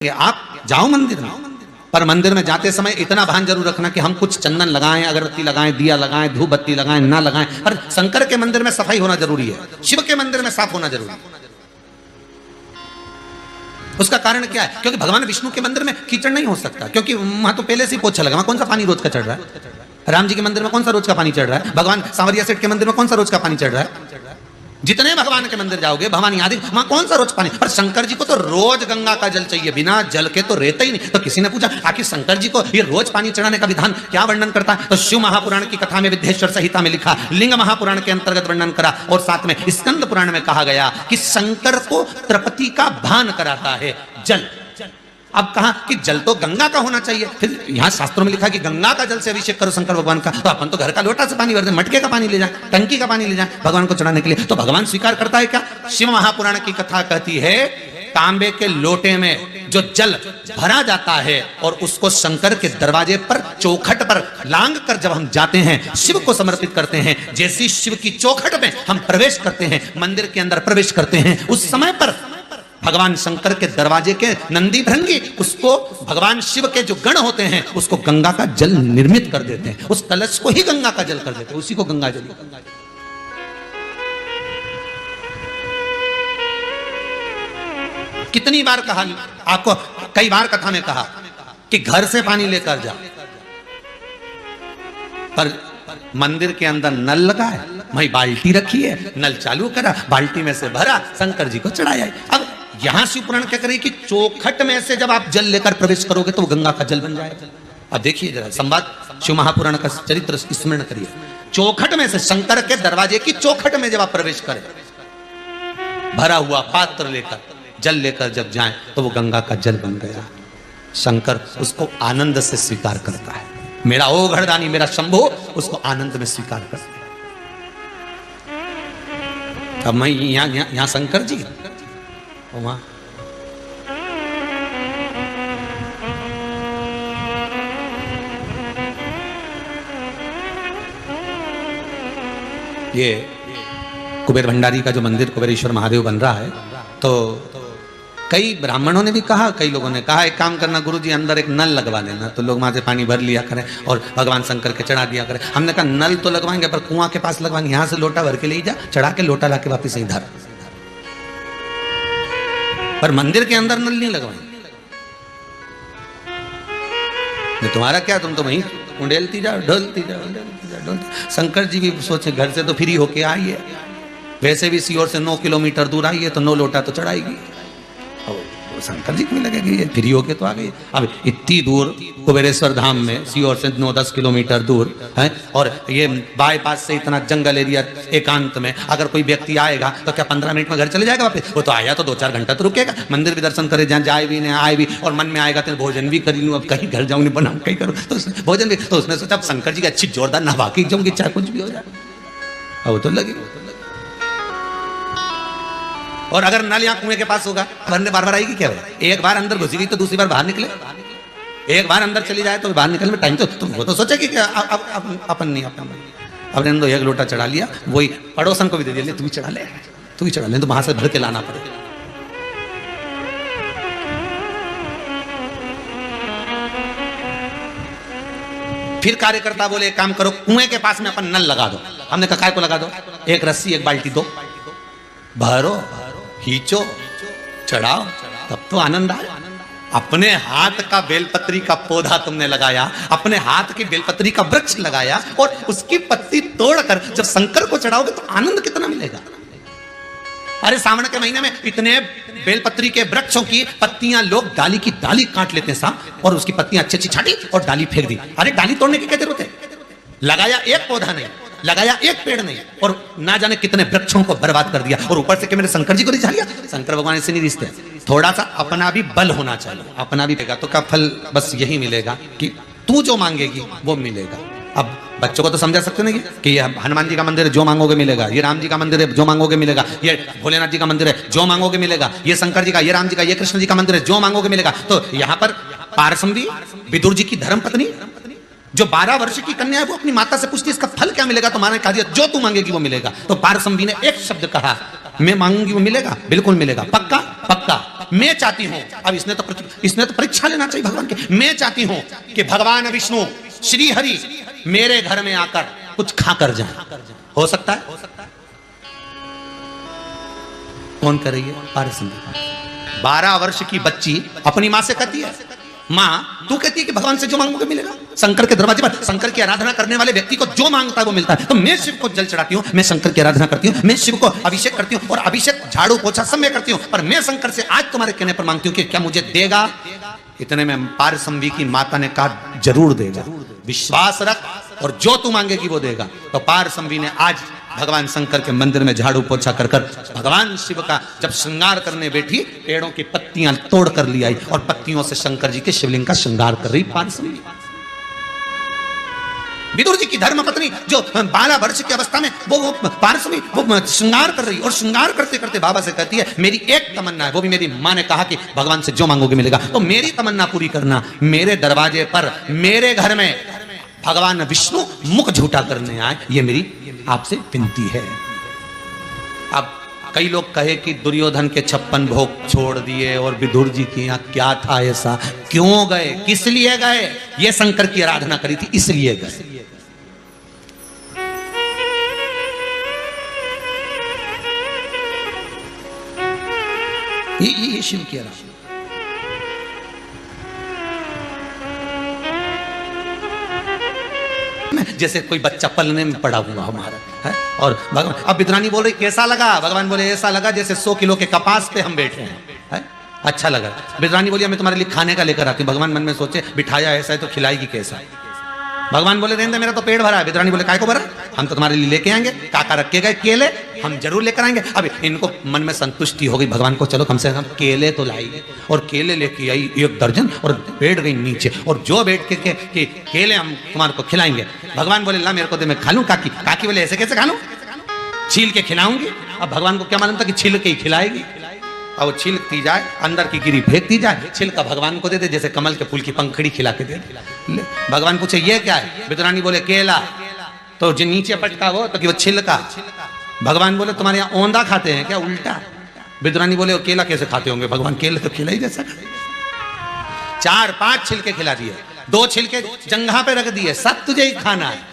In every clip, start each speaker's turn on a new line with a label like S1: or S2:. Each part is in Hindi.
S1: आप जाओ मंदिर में, पर मंदिर में जाते समय इतना भान जरूर रखना कि हम कुछ चंदन लगाएं, अगरबत्ती लगाएं, दिया लगाएं, धूप बत्ती लगाएं, ना लगाएं। पर शंकर के मंदिर में सफाई होना जरूरी है, शिव के मंदिर में साफ होना जरूरी है। उसका कारण क्या है? क्योंकि भगवान विष्णु के मंदिर में कीचड़ नहीं हो सकता, क्योंकि वहां तो पहले से ही पोछा लगा। वहां कौन सा पानी रोज का चढ़ रहा है? राम जी के मंदिर में कौन सा रोज का पानी चढ़ रहा है? भगवान सांवरिया सेठ के मंदिर में कौन सा रोज का पानी चढ़ रहा है? जितने भगवान के मंदिर जाओगे, भवानी आदि, वहां कौन सा रोज पानी? पर शंकर जी को तो रोज गंगा का जल चाहिए, बिना जल के तो रहता ही नहीं। तो किसी ने पूछा आखिर शंकर जी को ये रोज पानी चढ़ाने का विधान क्या वर्णन करता है? तो शिव महापुराण की कथा में विद्येश्वर संहिता में लिखा, लिंग महापुराण के अंतर्गत वर्णन करा, और साथ में स्कंद पुराण में कहा गया कि शंकर को तृप्ति का भान कराता है जल। अब कहा कि जल तो गंगा का होना चाहिए, फिर यहाँ शास्त्रों में लिखा कि गंगा का जल से अभिषेक करो शंकर भगवान का। तो अपन तो घर का लोटा से पानी भर दे, मटके का पानी ले जाए, टंकी का पानी ले जाए भगवान को चढ़ाने के लिए। तो भगवान स्वीकार करता है क्या? शिव महापुराण की कथा कहती है तांबे के लोटे में जो जल भरा जाता है और उसको शंकर के दरवाजे पर चौखट पर लांग कर जब हम जाते हैं, शिव को समर्पित करते हैं, जैसी शिव की चौखट में हम प्रवेश करते हैं, मंदिर के अंदर प्रवेश करते हैं, उस समय पर भगवान शंकर के दरवाजे के नंदी भृंगी उसको भगवान शिव के जो गण होते हैं उसको गंगा का जल निर्मित कर देते हैं, उस कलश को ही गंगा का जल कर देते हैं, उसी को गंगा जल। कितनी बार कहा आपको, कई बार कथा में कहा कि घर से पानी लेकर जा, पर मंदिर के अंदर नल लगा है, वहीं बाल्टी रखी है, नल चालू करा, बाल्टी में से भरा, शंकर जी को चढ़ाया। अब यहां शिव पुराण क्या करे कि चौखट में से जब आप जल लेकर प्रवेश करोगे तो वो गंगा का जल बन जाएगा। अब देखिए जरा संवाद, शिव महापुराण का चरित्र स्मरण करिए। चौखट में से, शंकर के दरवाजे की चौखट में जब आप प्रवेश करें, भरा हुआ पात्र लेकर जल लेकर जब जाएं तो वो गंगा का जल बन गया। शंकर उसको आनंद से स्वीकार करता है, मेरा ओ घरदानी, मेरा शंभो, उसको आनंद में स्वीकार करता है। अब मैं यहां शंकर जी, वहां ये कुबेर भंडारी का जो मंदिर कुबेरेश्वर महादेव बन रहा है, तो कई ब्राह्मणों ने भी कहा, कई लोगों ने कहा एक काम करना गुरुजी, अंदर एक नल लगवा लेना, तो लोग वहां से पानी भर लिया करें और भगवान शंकर के चढ़ा दिया करें। हमने कहा नल तो लगवाएंगे पर कुआं के पास लगवाएंगे, यहां से लोटा भर के ले जा, चढ़ा के लोटा लाके वापिस यहीं धर, पर मंदिर के अंदर नल नहीं लगवाएंगे। तुम्हारा क्या, तुम तो वहीं उंडेलती जाओ, ढोलती जाओ, ढोलती। शंकर जी भी सोचे घर से तो फ्री होके आई है, वैसे भी सीओर से 9 किलोमीटर दूर आई है, तो 9 लोटा तो चढ़ाएगी। शंकर जी को भी लगेगी ये फ्री होके तो आ गई। अब इतनी दूर कुबेरेश्वर धाम में सीओर से 9-10 किलोमीटर दूर है, और ये बाईपास से इतना जंगल एरिया एकांत में अगर कोई व्यक्ति आएगा तो क्या 15 मिनट में घर चले जाएगा वापस? वो तो आया तो 2-4 घंटा तो रुकेगा, मंदिर भी दर्शन करे, जहाँ जाए भी नहीं आए भी, और मन में आएगा तो भोजन भी कर लूँ, अब कहीं घर जाऊँ नहीं बनाऊँ कहीं करूँ, तो भोजन भी। तो उसने सोचा अब शंकर जी की अच्छी जोरदार नहा के जाऊँगी, चाहे कुछ भी हो जाए, अब वो तो लगेगा। और अगर नल यहाँ कुएं के पास होगा, भरने बार बार आएगी क्या? एक बार अंदर घुसी गई तो दूसरी बार बाहर निकले, एक बार अंदर चली जाए तो बाहर निकलने में टाइम तो वो तो सोचे कि अपन नहीं, अपने तो एक लोटा चढ़ा लिया, वही पड़ोसन को भी दे दिया, तू भी चढ़ा ले, तू भी चढ़ा ले, तो वहां से भर के लाना पड़ेगा। फिर कार्यकर्ता बोले एक काम करो, कुएं के पास में अपन नल लगा दो। हमने कहा काय को लगा दो? एक रस्सी एक बाल्टी दो, भरो, खींचो, चढ़ाओ, तब तो आनंद आए। अपने हाथ का बेलपत्री का पौधा तुमने लगाया, अपने हाथ की बेलपत्री का वृक्ष लगाया, और उसकी पत्ती तोड़कर जब शंकर को चढ़ाओगे तो आनंद कितना मिलेगा। अरे सावन के महीने में इतने बेलपत्री के वृक्षों की पत्तियां लोग डाली की डाली काट लेते हैं साहब, और उसकी पत्तियां अच्छी अच्छी छाटी और डाली फेंक दी। अरे डाली तोड़ने की क्या जरूरत है? लगाया एक पौधा नहीं, लगाया एक पेड़ नहीं, और ना जाने कितने वृक्षों को बर्बाद कर दिया, और ऊपर से कि मेरे शंकर जी को रिझा लिया। शंकर भगवान ऐसे नहीं रिझते, थोड़ा सा अपना भी बल होना चाहिए, अपना भी देगा तो क्या फल बस यही मिलेगा कि तू जो मांगेगी वो मिलेगा। अब बच्चों को तो समझा सकते नहीं कि ये हनुमान जी का मंदिर है, जो मांगोगे मिलेगा, ये राम जी का मंदिर है, जो मांगोगे मिलेगा, ये भोलेनाथ जी का मंदिर है, जो मांगोगे मिलेगा, ये शंकर जी का, ये राम जी का, ये कृष्ण जी का मंदिर है, जो मांगोगे मिलेगा। तो यहाँ पर पारसमवी विदुर जी की धर्मपत्नी जो 12 वर्ष की कन्या है, वो अपनी माता से पूछती है इसका फल क्या मिलेगा, तो माने कहा दिया जो तू मांगेगी वो मिलेगा। तो पारसमवी ने एक शब्द कहा, मैं मांगूंगी वो मिलेगा, बिल्कुल मिलेगा, पक्का पक्का। मैं चाहती हूं, अब इसने तो परीक्षा लेना चाहिए भगवान के, मैं चाहती हूं कि भगवान विष्णु श्री हरि मेरे घर में आकर कुछ खाकर जाए। हो सकता है? कौन कर रही है? पारसमणि। 12 वर्ष की बच्ची अपनी मां से कहती है, मां तू कहती है कि भगवान से जो मांगोगे मिलेगा। शंकर के दरवाजे पर शंकर की आराधना करने वाले व्यक्ति को जो मांगता है वो मिलता है। तो मैं शिव को जल चढ़ाती हूँ, मैं शंकर की आराधना करती हूँ, मैं शिव को अभिषेक करती हूँ, और अभिषेक झाड़ू पोछा सब मैं करती हूँ, पर मैं शंकर से आज तुम्हारे कहने पर मांगती हूँ कि क्या मुझे देगा? इतने में पारसमणि की माता ने कहा जरूर देगा, विश्वास रख और जो तू मांगेगी वो देगा। तो पारसमणि ने आज भगवान शंकर के मंदिर में झाड़ू पोछा कर भगवान शिव का जब श्रृंगार करने बैठी, पेड़ों की पत्तियां तोड़ कर ली आई और पत्तियों से शंकर जी के शिवलिंग का श्रृंगार कर रही पारसमणि। विदुर जी की धर्म पत्नी जो 12 वर्ष की अवस्था में वो पारसमणि वो श्रृंगार कर रही, और श्रृंगार करते करते बाबा से कहती है मेरी एक तमन्ना है, वो भी मेरी मां ने कहा कि भगवान से जो मांगोगे मिलेगा, तो मेरी तमन्ना पूरी करना। मेरे दरवाजे पर मेरे घर में भगवान विष्णु मुख झूठा करने आए, ये मेरी आपसे विनती है। अब कई लोग कहे कि दुर्योधन के 56 भोग छोड़ दिए और विदुर जी के यहाँ क्या था ऐसा, क्यों गए, किस लिए गए? ये शंकर की आराधना करी थी इसलिए गए। ये शिव की आराधना। जैसे कोई बच्चा पलने में पड़ा हुआ हमारा है, और भगवान अब विद्रानी बोल रही कैसा लगा? भगवान बोले ऐसा लगा जैसे 100 किलो के कपास पे हम बैठे हैं, है? अच्छा लगा। विद्रानी बोली मैं तुम्हारे लिए खाने का लेकर आती हूँ। भगवान मन में सोचे बिठाया ऐसा है तो खिलाएगी कैसा? भगवान बोले रहने दे, मेरा तो पेट भरा है। विद्रानी बोले काय को भरा? हम तो तुम्हारे लिए लेके आएंगे, काका रखे गए केले हम जरूर लेकर आएंगे। अब इनको मन में संतुष्टि हो गई भगवान को, चलो कम से कम केले तो लाई, और केले लेके आई 1 दर्जन और बैठ गई नीचे, और जो बैठ के केले हम तुम्हारे को खिलाएंगे। भगवान बोले ला मेरे को दे, मैं खा लूं। काकी बोले ऐसे कैसे खा लूं, छील के खिलाऊंगी। अब भगवान को क्या मालूम था कि छील के ही खिलाएगी। और वो छिलकती जाए, अंदर की गिरी फेंकती जाए, छिलका भगवान को दे दे, जैसे कमल के फूल की पंखड़ी खिला के दे। भगवान पूछे ये क्या है? विद्रानी बोले केला। तो जो नीचे पटका वो तो कि वो छिलका। भगवान बोले तुम्हारे यहाँ औंधा खाते हैं क्या? उल्टा। विद्रानी बोले वो केला कैसे खाते होंगे? भगवान केले तो खिला ही दे सकते। 4-5 छिलके खिला दिए, 2 छिलके जंघा पे रख दिए, सब तुझे ही खाना है।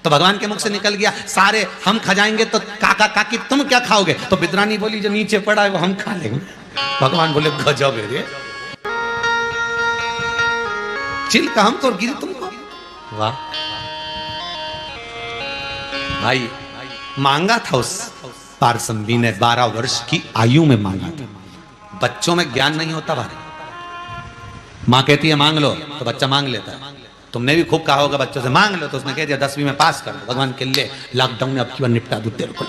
S1: तो भगवान के मुख से निकल गया सारे हम खा जाएंगे तो काका काकी तुम क्या खाओगे? तो विद्रानी बोली जो नीचे पड़ा है वो हम खा लेंगे। भगवान बोले गजब है रे, छिलका हम तो गिरी तुमको। वाह भाई, मांगा था उस पारसमणि ने, 12 वर्ष की आयु में मांगा था। बच्चों में ज्ञान नहीं होता भाई। मां कहती है मांग लो तो बच्चा मांग लेता है। तुमने भी खूब कहा होगा बच्चों से मांग लो, तो उसने कह दिया 10वीं में पास कर दो। भगवान के लिए लॉकडाउन में अब की बार निपटा दो तेरे को।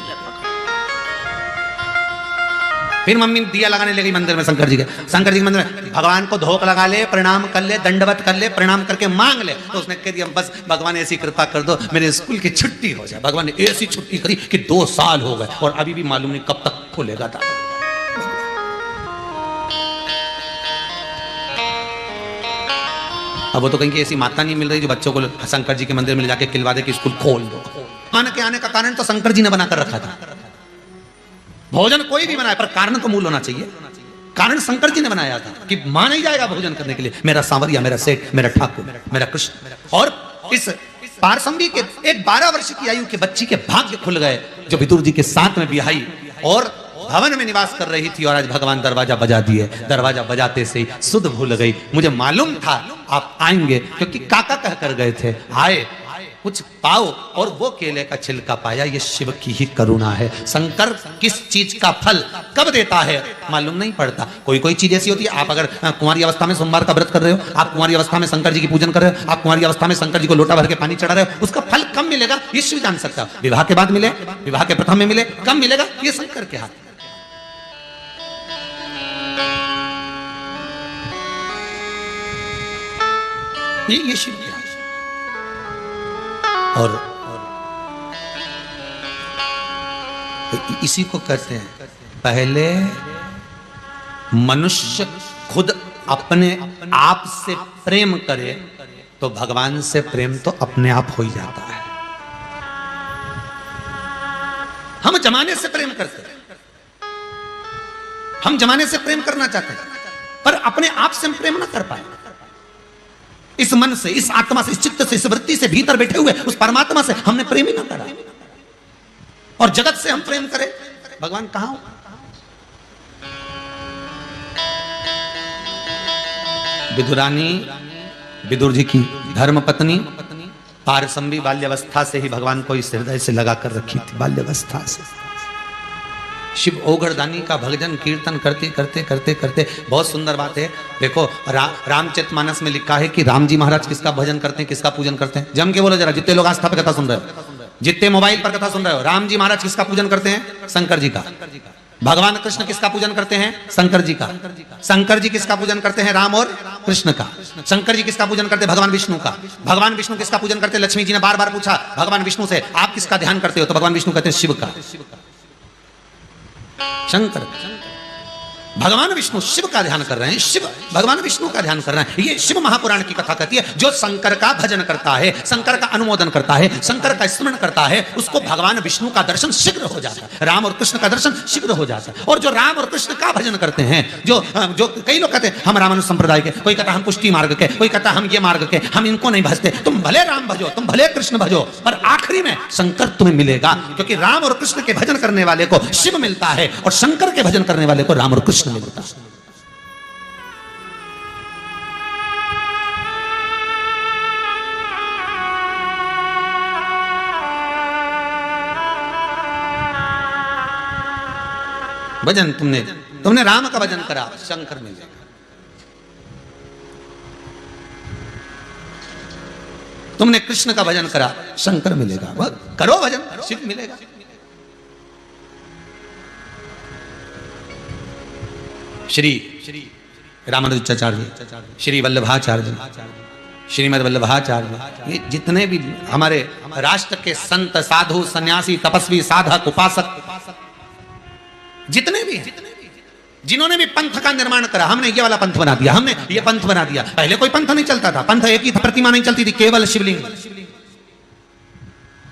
S1: फिर मम्मी दिया लगाने लगी मंदिर में, शंकर जी के मंदिर में। भगवान को धोख लगा ले, प्रणाम कर ले, दंडवत कर ले, प्रणाम करके मांग ले। तो उसने कह दिया बस भगवान ऐसी कृपा कर दो मेरे स्कूल की छुट्टी हो जाए। भगवान ने ऐसी छुट्टी करी कि 2 साल हो गए और अभी भी मालूम नहीं कब तक खुलेगा था। अब वो तो कहीं की ऐसी माता नहीं मिल रही जो बच्चों को शंकर जी के मंदिर में जाके खिलवा दे कि स्कूल खोल दो। खाने के आने का कारण तो शंकर जी ने बनाकर रखा था। भोजन कोई भी बनाए पर कारण तो मूल होना चाहिए। कारण शंकर जी ने बनाया था कि मां नहीं जाएगा भोजन करने के लिए, मेरा सांवरिया, मेरा सेठ, मेरा ठाकुर, मेरा कृष्ण। और इस पारसमणि के एक 12 वर्ष की आयु के बच्ची के भाग्य खुल गए जो विदुर जी के साथ में बिहाई और भवन में निवास कर रही थी। और आज भगवान दरवाजा बजा दिए। दरवाजा बजाते से ही सुध भूल गई। मुझे मालूम था आप आएंगे क्योंकि काका कह कर गए थे, आए कुछ पाओ, और वो केले का छिलका पाया। ये शिव की ही करुणा है। शंकर किस चीज का फल कब देता है मालूम नहीं पड़ता। कोई कोई चीज ऐसी होती है, आप अगर कुंवारी अवस्था में सोमवार का व्रत कर रहे हो, आप कुंवारी अवस्था में शंकर जी की पूजन कर रहे हो, आप कुंवारी अवस्था में शंकर जी को लोटा भर के पानी चढ़ा रहे हो, उसका फल कब मिलेगा ये शिव जान सकता है। विवाह के बाद मिले, विवाह के प्रथम में मिले, कब मिलेगा ये शंकर के हाथ। ये शिव की और इसी को कहते हैं पहले मनुष्य खुद अपने आप से प्रेम करे तो भगवान से प्रेम तो अपने आप हो ही जाता है। हम जमाने से प्रेम करते हैं, हम जमाने से प्रेम करना चाहते हैं। पर अपने आप से हम प्रेम ना कर पाए। इस मन से, इस आत्मा से, इस चित्त से, इस वृत्ति से भीतर बैठे हुए उस परमात्मा से हमने प्रेम ही ना करा, और जगत से हम प्रेम करें। भगवान कहां हो? विदुरानी, विदुर जी की धर्म पत्नी पारसंबी बाल्यावस्था से ही भगवान को इस हृदय से लगा कर रखी थी, बाल्यावस्था से। शिव ओघरदानी का भजन कीर्तन करते करते करते करते, बहुत सुंदर बात है। देखो रामचरितमानस में लिखा है कि राम जी महाराज किसका भजन करते हैं, किसका पूजन करते हैं। जम के बोलो जरा, जितने लोग आस्था पे कथा सुन रहे हो, जितने मोबाइल पर कथा सुन रहे हो, राम जी महाराज किसका पूजन करते हैं? शंकर जी का। भगवान कृष्ण किसका पूजन करते हैं? शंकर जी का। शंकर जी किसका पूजन करते हैं? राम और कृष्ण का। शंकर जी किसका पूजन करते हैं? भगवान विष्णु का। भगवान विष्णु किसका पूजन करते हैं? लक्ष्मी जी ने बार बार पूछा भगवान विष्णु से, आप किसका ध्यान करते हो? तो भगवान विष्णु कहते हैं शिव का। शंकर, भगवान विष्णु शिव का ध्यान कर रहे हैं, शिव भगवान विष्णु का ध्यान कर रहे हैं। ये शिव महापुराण की कथा कहती है, जो शंकर का भजन करता है, शंकर का अनुमोदन करता है, शंकर का स्मरण करता है, उसको भगवान विष्णु का दर्शन शीघ्र हो जाता है, राम और कृष्ण का दर्शन शीघ्र हो जाता है। और जो राम और कृष्ण का भजन करते हैं, जो कई लोग कहते हैं हम रामानुज संप्रदाय के, कोई कहता हम पुष्टि मार्ग के, कोई कहता हम ये मार्ग के, हम इनको नहीं भजते। तुम भले राम भजो, तुम भले कृष्ण भजो, पर आखिरी में शंकर तुम्हें मिलेगा, क्योंकि राम और कृष्ण के भजन करने वाले को शिव मिलता है और शंकर के भजन करने वाले को राम और कृष्ण मिलता है। भजन तुमने राम का भजन करा, शंकर मिलेगा। तुमने कृष्ण का भजन करा, शंकर मिलेगा। करो भजन, शिव मिलेगा। श्री रामानुजाचार्य, श्री वल्लभाचार्य, श्रीमद वल्लभाचार्य, ये जितने भी हमारे राष्ट्र के संत, साधु, सन्यासी, तपस्वी, साधक, उपासक जितने भी हैं, जिन्होंने भी पंथ का निर्माण करा, हमने ये वाला पंथ बना दिया, हमने ये पंथ बना दिया। पहले कोई पंथ नहीं चलता था, पंथ एक ही था, प्रतिमा नहीं चलती थी, केवल शिवलिंग।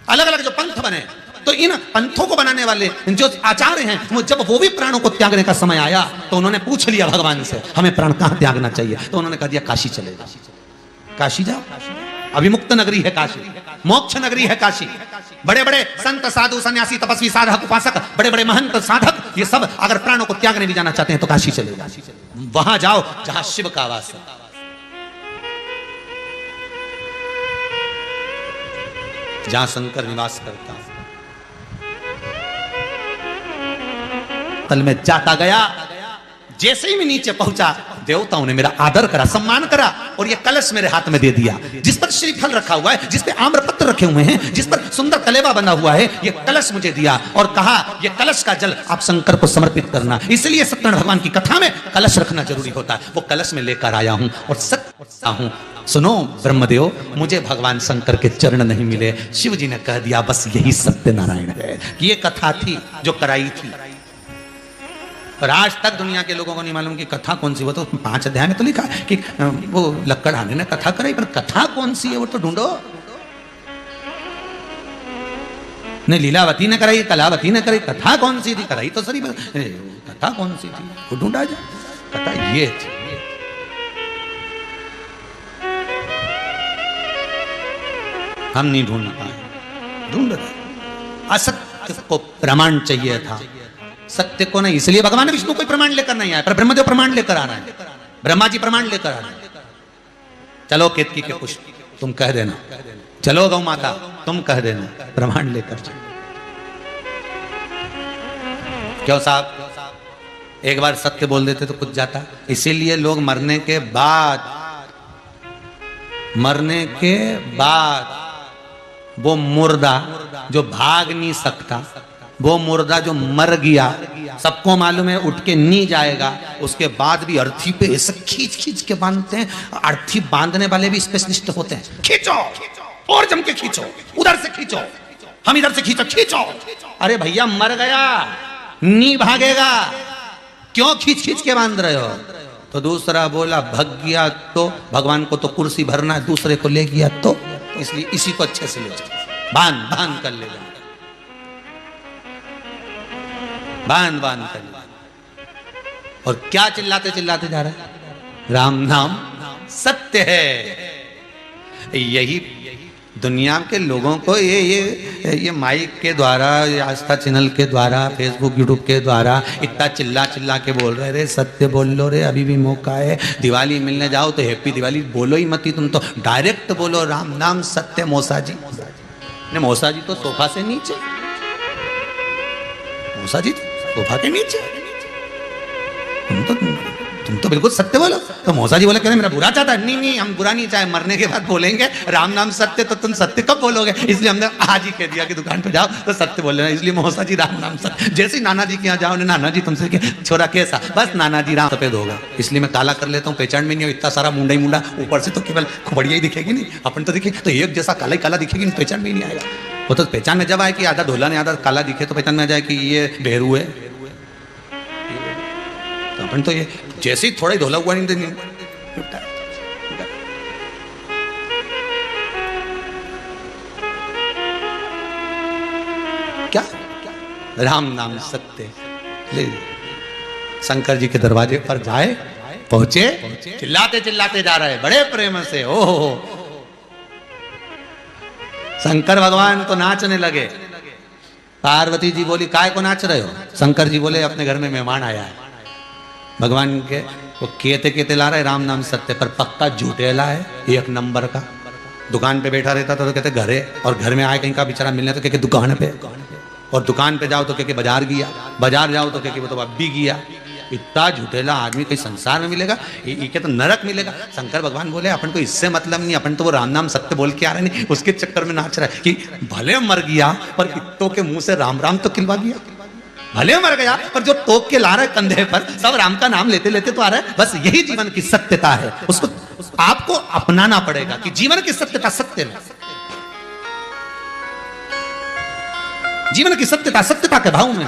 S1: अलग अलग जो पंथ बने, तो इन पंथों को बनाने वाले जो आचार्य हैं, जब वो भी प्राणों को त्यागने का समय आया तो उन्होंने पूछ लिया भगवान से, हमें प्राण कहां त्यागना चाहिए? तो उन्होंने कह दिया काशी चले जाओ, काशी जाओ, अभिमुक्त नगरी है काशी, मोक्ष नगरी है काशी। बड़े बड़े संत, साधु, सन्यासी, तपस्वी, साधक, उपासक, बड़े बड़े महंत, साधक, ये सब अगर प्राणों को त्यागने भी जाना चाहते हैं तो काशी चले जाओ, वहां जाओ जहां शिव का वास है। जहां शंकर निवास करता है। तल में जाता गया, जैसे ही मैं नीचे पहुंचा, देवताओं ने मेरा आदर करा, सम्मान करा, और ये कलश मेरे हाथ में दे दिया, जिस पर श्रीफल रखा हुआ है, जिस पे आम्रपत्र रखे हुए हैं, जिस पर सुंदर कलेवा बना हुआ है, ये कलश मुझे दिया और कहा ये कलश का जल आप शंकर को समर्पित करना। इसलिए सत्यनारायण भगवान की कथा में कलश रखना जरूरी होता है। वो कलश में लेकर आया हूं और सत्य हूं। सुनो ब्रह्मदेव, मुझे भगवान शंकर के चरण नहीं मिले। शिव जी ने कह दिया बस यही सत्यनारायण है। ये कथा थी जो कराई थी, पर आज तक दुनिया के लोगों को नहीं मालूम कि कथा कौन सी। वो तो 5 अध्याय में तो लिखा है कि वो लक्कड़हाने ने कथा कराई, पर कथा कौन सी है वो तो ढूंढो। ने लीलावती ने कराई, कलावती ने कराई, कथा कौन सी थी? कराई तो सही, कथा कौन सी थी वो ढूंढा जाए। कथा ये थी। हम नहीं ढूंढ पाए, ढूंढ रहे। असत्य को प्रमाण चाहिए था, सत्य को नहीं। इसलिए भगवान विष्णु कोई प्रमाण लेकर नहीं आए, पर ब्रह्मदेव प्रमाण लेकर आ रहे हैं, ब्रह्मा जी प्रमाण लेकर आ रहे हैं। चलो केतकी के पुष्प तुम कह देना, चलो गौ माता तुम कह देना, प्रमाण लेकर चलो। क्यों साहब, एक बार सत्य बोल देते तो कुछ जाता। इसीलिए लोग मरने के बाद वो मुर्दा जो भाग नहीं सकता, वो मुर्दा जो मर गया, सबको मालूम है उठ के नहीं जाएगा, उसके बाद भी अर्थी पे ऐसे खींच खींच के बांधते हैं। अर्थी बांधने वाले भी स्पेशलिस्ट होते हैं। खींचो और जम के खींचो, उधर से खींचो, हम इधर से खींचो, खींचो। अरे भैया मर गया, नहीं भागेगा, क्यों खींच खींच के बांध रहे हो? तो दूसरा बोला भग गया तो भगवान को तो कुर्सी भरना है, दूसरे को ले गया तो इसलिए इसी को अच्छे से ले जाओ, बांध कर ले जाओ, बांध कर ले। और क्या चिल्लाते चिल्लाते जा रहे हैं? राम नाम सत्य है। यही दुनिया के लोगों को ये माइक के द्वारा, आस्था चैनल के द्वारा, फेसबुक यूट्यूब के द्वारा इतना चिल्ला चिल्ला के बोल रहे, रे सत्य बोल लो रे, अभी भी मौका है, दिवाली मिलने जाओ तो हैप्पी दिवाली बोलो ही मत, तुम तो डायरेक्ट बोलो राम नाम सत्य। मौसा जी ने, मौसा जी तो सोफा से नीचे, मौसा जी सोफा के नीचे, तुम तो बिल्कुल सत्य बोलो। तो मौसा जी बोले कह रहे मेरा बुरा चाहता है, नहीं नहीं हम बुरा नहीं चाहे, मरने के बाद बोलेंगे राम नाम सत्य, तो तुम सत्य कब बोलोगे, इसलिए हमने आज ही कह दिया कि दुकान पे जाओ तो सत्य बोल लेना। इसलिए मौसा जी राम नाम सत्य। जैसे ही नाना जी के यहाँ जाओ, नाना जी तुमसे छोरा कैसा, बस नाना जी राम सफेद होगा, इसलिए मैं काला कर लेता हूँ, पहचान में नहीं हो, इतना सारा मुंडा ही मुंडा, ऊपर से तो केवल खोपड़िया ही दिखेगी, नहीं अपन तो दिखे तो एक जैसा काला ही काला दिखेगी, पहचान में ही नहीं आएगा। वो तो पहचान में जब आए कि आधा धोला ने आधा काला दिखे तो पहचान में आ जाए कि ये भेरू है। तो अपन तो ये जैसे ही थोड़ा ही धोला हुआ नहीं, क्या राम नाम सत्य। ले शंकर जी के दरवाजे पर जाए, पहुंचे, चिल्लाते चिल्लाते जा रहे बड़े प्रेम से। ओहो, शंकर भगवान तो नाचने लगे। पार्वती जी बोली काय को नाच रहे हो? शंकर जी बोले अपने घर में मेहमान आया है। भगवान के वो कहते कहते ला रहे राम नाम सत्य, पर पक्का झूठेला है, एक नंबर का। दुकान पे बैठा रहता था तो कहते घरे, और घर में आए कहीं का बेचारा मिलने तो कहते दुकान पे, और दुकान पे जाओ तो कहते बाजार गया, बाजार जाओ तो कहते वो तो अब भी गया। इतना झूठेला आदमी कहीं संसार में मिलेगा? ये तो नरक मिलेगा। शंकर भगवान बोले अपन को इससे मतलब नहीं, अपन तो वो राम नाम सत्य बोल के आ रहे नहीं, उसके चक्कर में नाच रहा है कि भले मर गया पर इत्तों के मुंह से राम राम तो खिलवा गया। भले मर गया पर जो टोक के ला रहा है कंधे पर, सब राम का नाम लेते लेते तो आ रहा है। बस यही जीवन की सत्यता है, उसको आपको अपनाना पड़ेगा कि जीवन की सत्यता सत्य में, जीवन की सत्यता सत्यता के भाव में,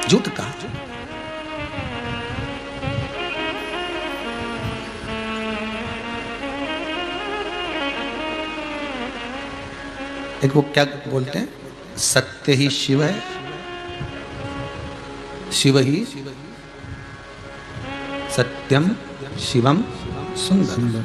S1: झूठ का। एक वो क्या बोलते हैं, सत्य ही शिव है, शिव ही सत्यम शिवम सुंदरम।